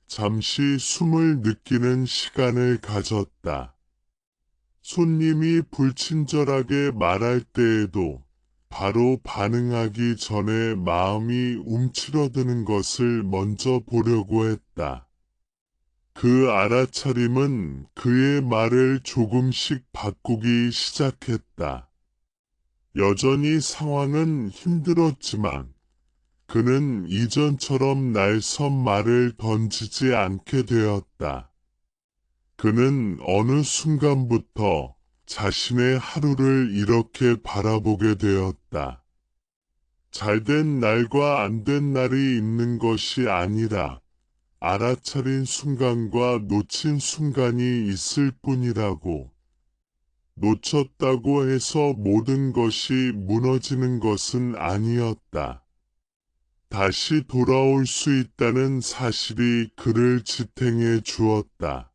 잠시 숨을 느끼는 시간을 가졌다. 손님이 불친절하게 말할 때에도 바로 반응하기 전에 마음이 움츠러드는 것을 먼저 보려고 했다. 그 알아차림은 그의 말을 조금씩 바꾸기 시작했다. 여전히 상황은 힘들었지만 그는 이전처럼 날선 말을 던지지 않게 되었다. 그는 어느 순간부터 자신의 하루를 이렇게 바라보게 되었다. 잘된 날과 안 된 날이 있는 것이 아니라 알아차린 순간과 놓친 순간이 있을 뿐이라고. 놓쳤다고 해서 모든 것이 무너지는 것은 아니었다. 다시 돌아올 수 있다는 사실이 그를 지탱해 주었다.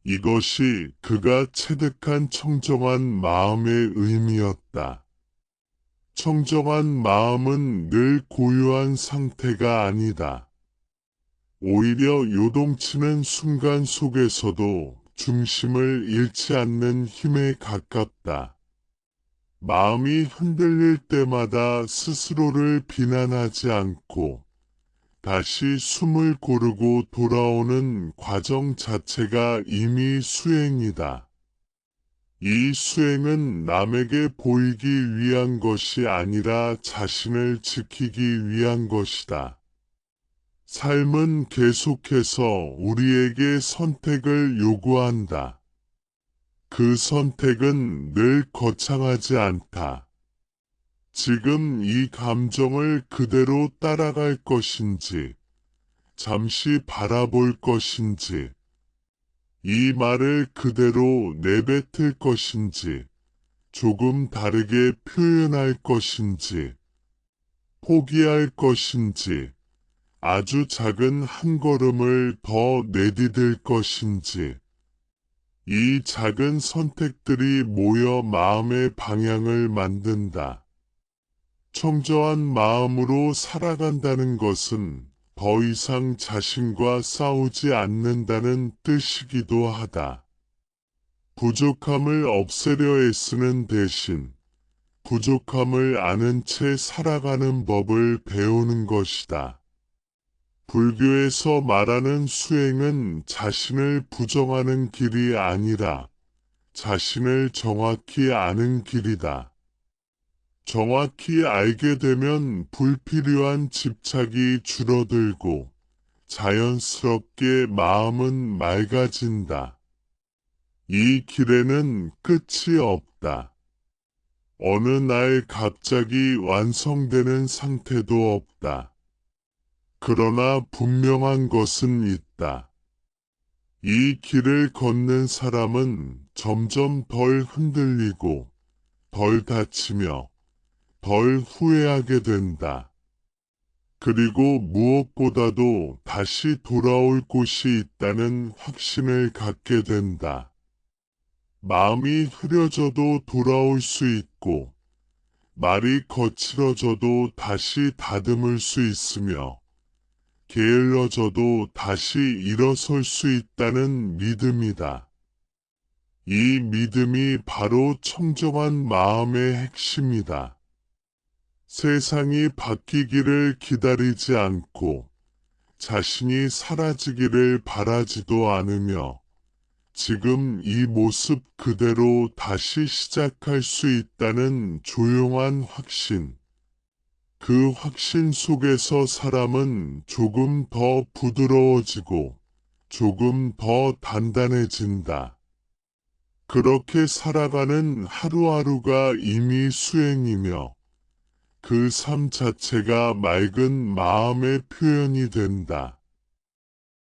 이것이 그가 체득한 청정한 마음의 의미였다. 청정한 마음은 늘 고요한 상태가 아니다. 오히려 요동치는 순간 속에서도 중심을 잃지 않는 힘에 가깝다. 마음이 흔들릴 때마다 스스로를 비난하지 않고 다시 숨을 고르고 돌아오는 과정 자체가 이미 수행이다. 이 수행은 남에게 보이기 위한 것이 아니라 자신을 지키기 위한 것이다. 삶은 계속해서 우리에게 선택을 요구한다. 그 선택은 늘 거창하지 않다. 지금 이 감정을 그대로 따라갈 것인지, 잠시 바라볼 것인지, 이 말을 그대로 내뱉을 것인지, 조금 다르게 표현할 것인지, 포기할 것인지, 아주 작은 한 걸음을 더 내디딜 것인지, 이 작은 선택들이 모여 마음의 방향을 만든다. 청정한 마음으로 살아간다는 것은 더 이상 자신과 싸우지 않는다는 뜻이기도 하다. 부족함을 없애려 애쓰는 대신 부족함을 아는 채 살아가는 법을 배우는 것이다. 불교에서 말하는 수행은 자신을 부정하는 길이 아니라 자신을 정확히 아는 길이다. 정확히 알게 되면 불필요한 집착이 줄어들고 자연스럽게 마음은 맑아진다. 이 길에는 끝이 없다. 어느 날 갑자기 완성되는 상태도 없다. 그러나 분명한 것은 있다. 이 길을 걷는 사람은 점점 덜 흔들리고 덜 다치며 덜 후회하게 된다. 그리고 무엇보다도 다시 돌아올 곳이 있다는 확신을 갖게 된다. 마음이 흐려져도 돌아올 수 있고, 말이 거칠어져도 다시 다듬을 수 있으며, 게을러져도 다시 일어설 수 있다는 믿음이다. 이 믿음이 바로 청정한 마음의 핵심이다. 세상이 바뀌기를 기다리지 않고 자신이 사라지기를 바라지도 않으며 지금 이 모습 그대로 다시 시작할 수 있다는 조용한 확신. 그 확신 속에서 사람은 조금 더 부드러워지고 조금 더 단단해진다. 그렇게 살아가는 하루하루가 이미 수행이며 그 삶 자체가 맑은 마음의 표현이 된다.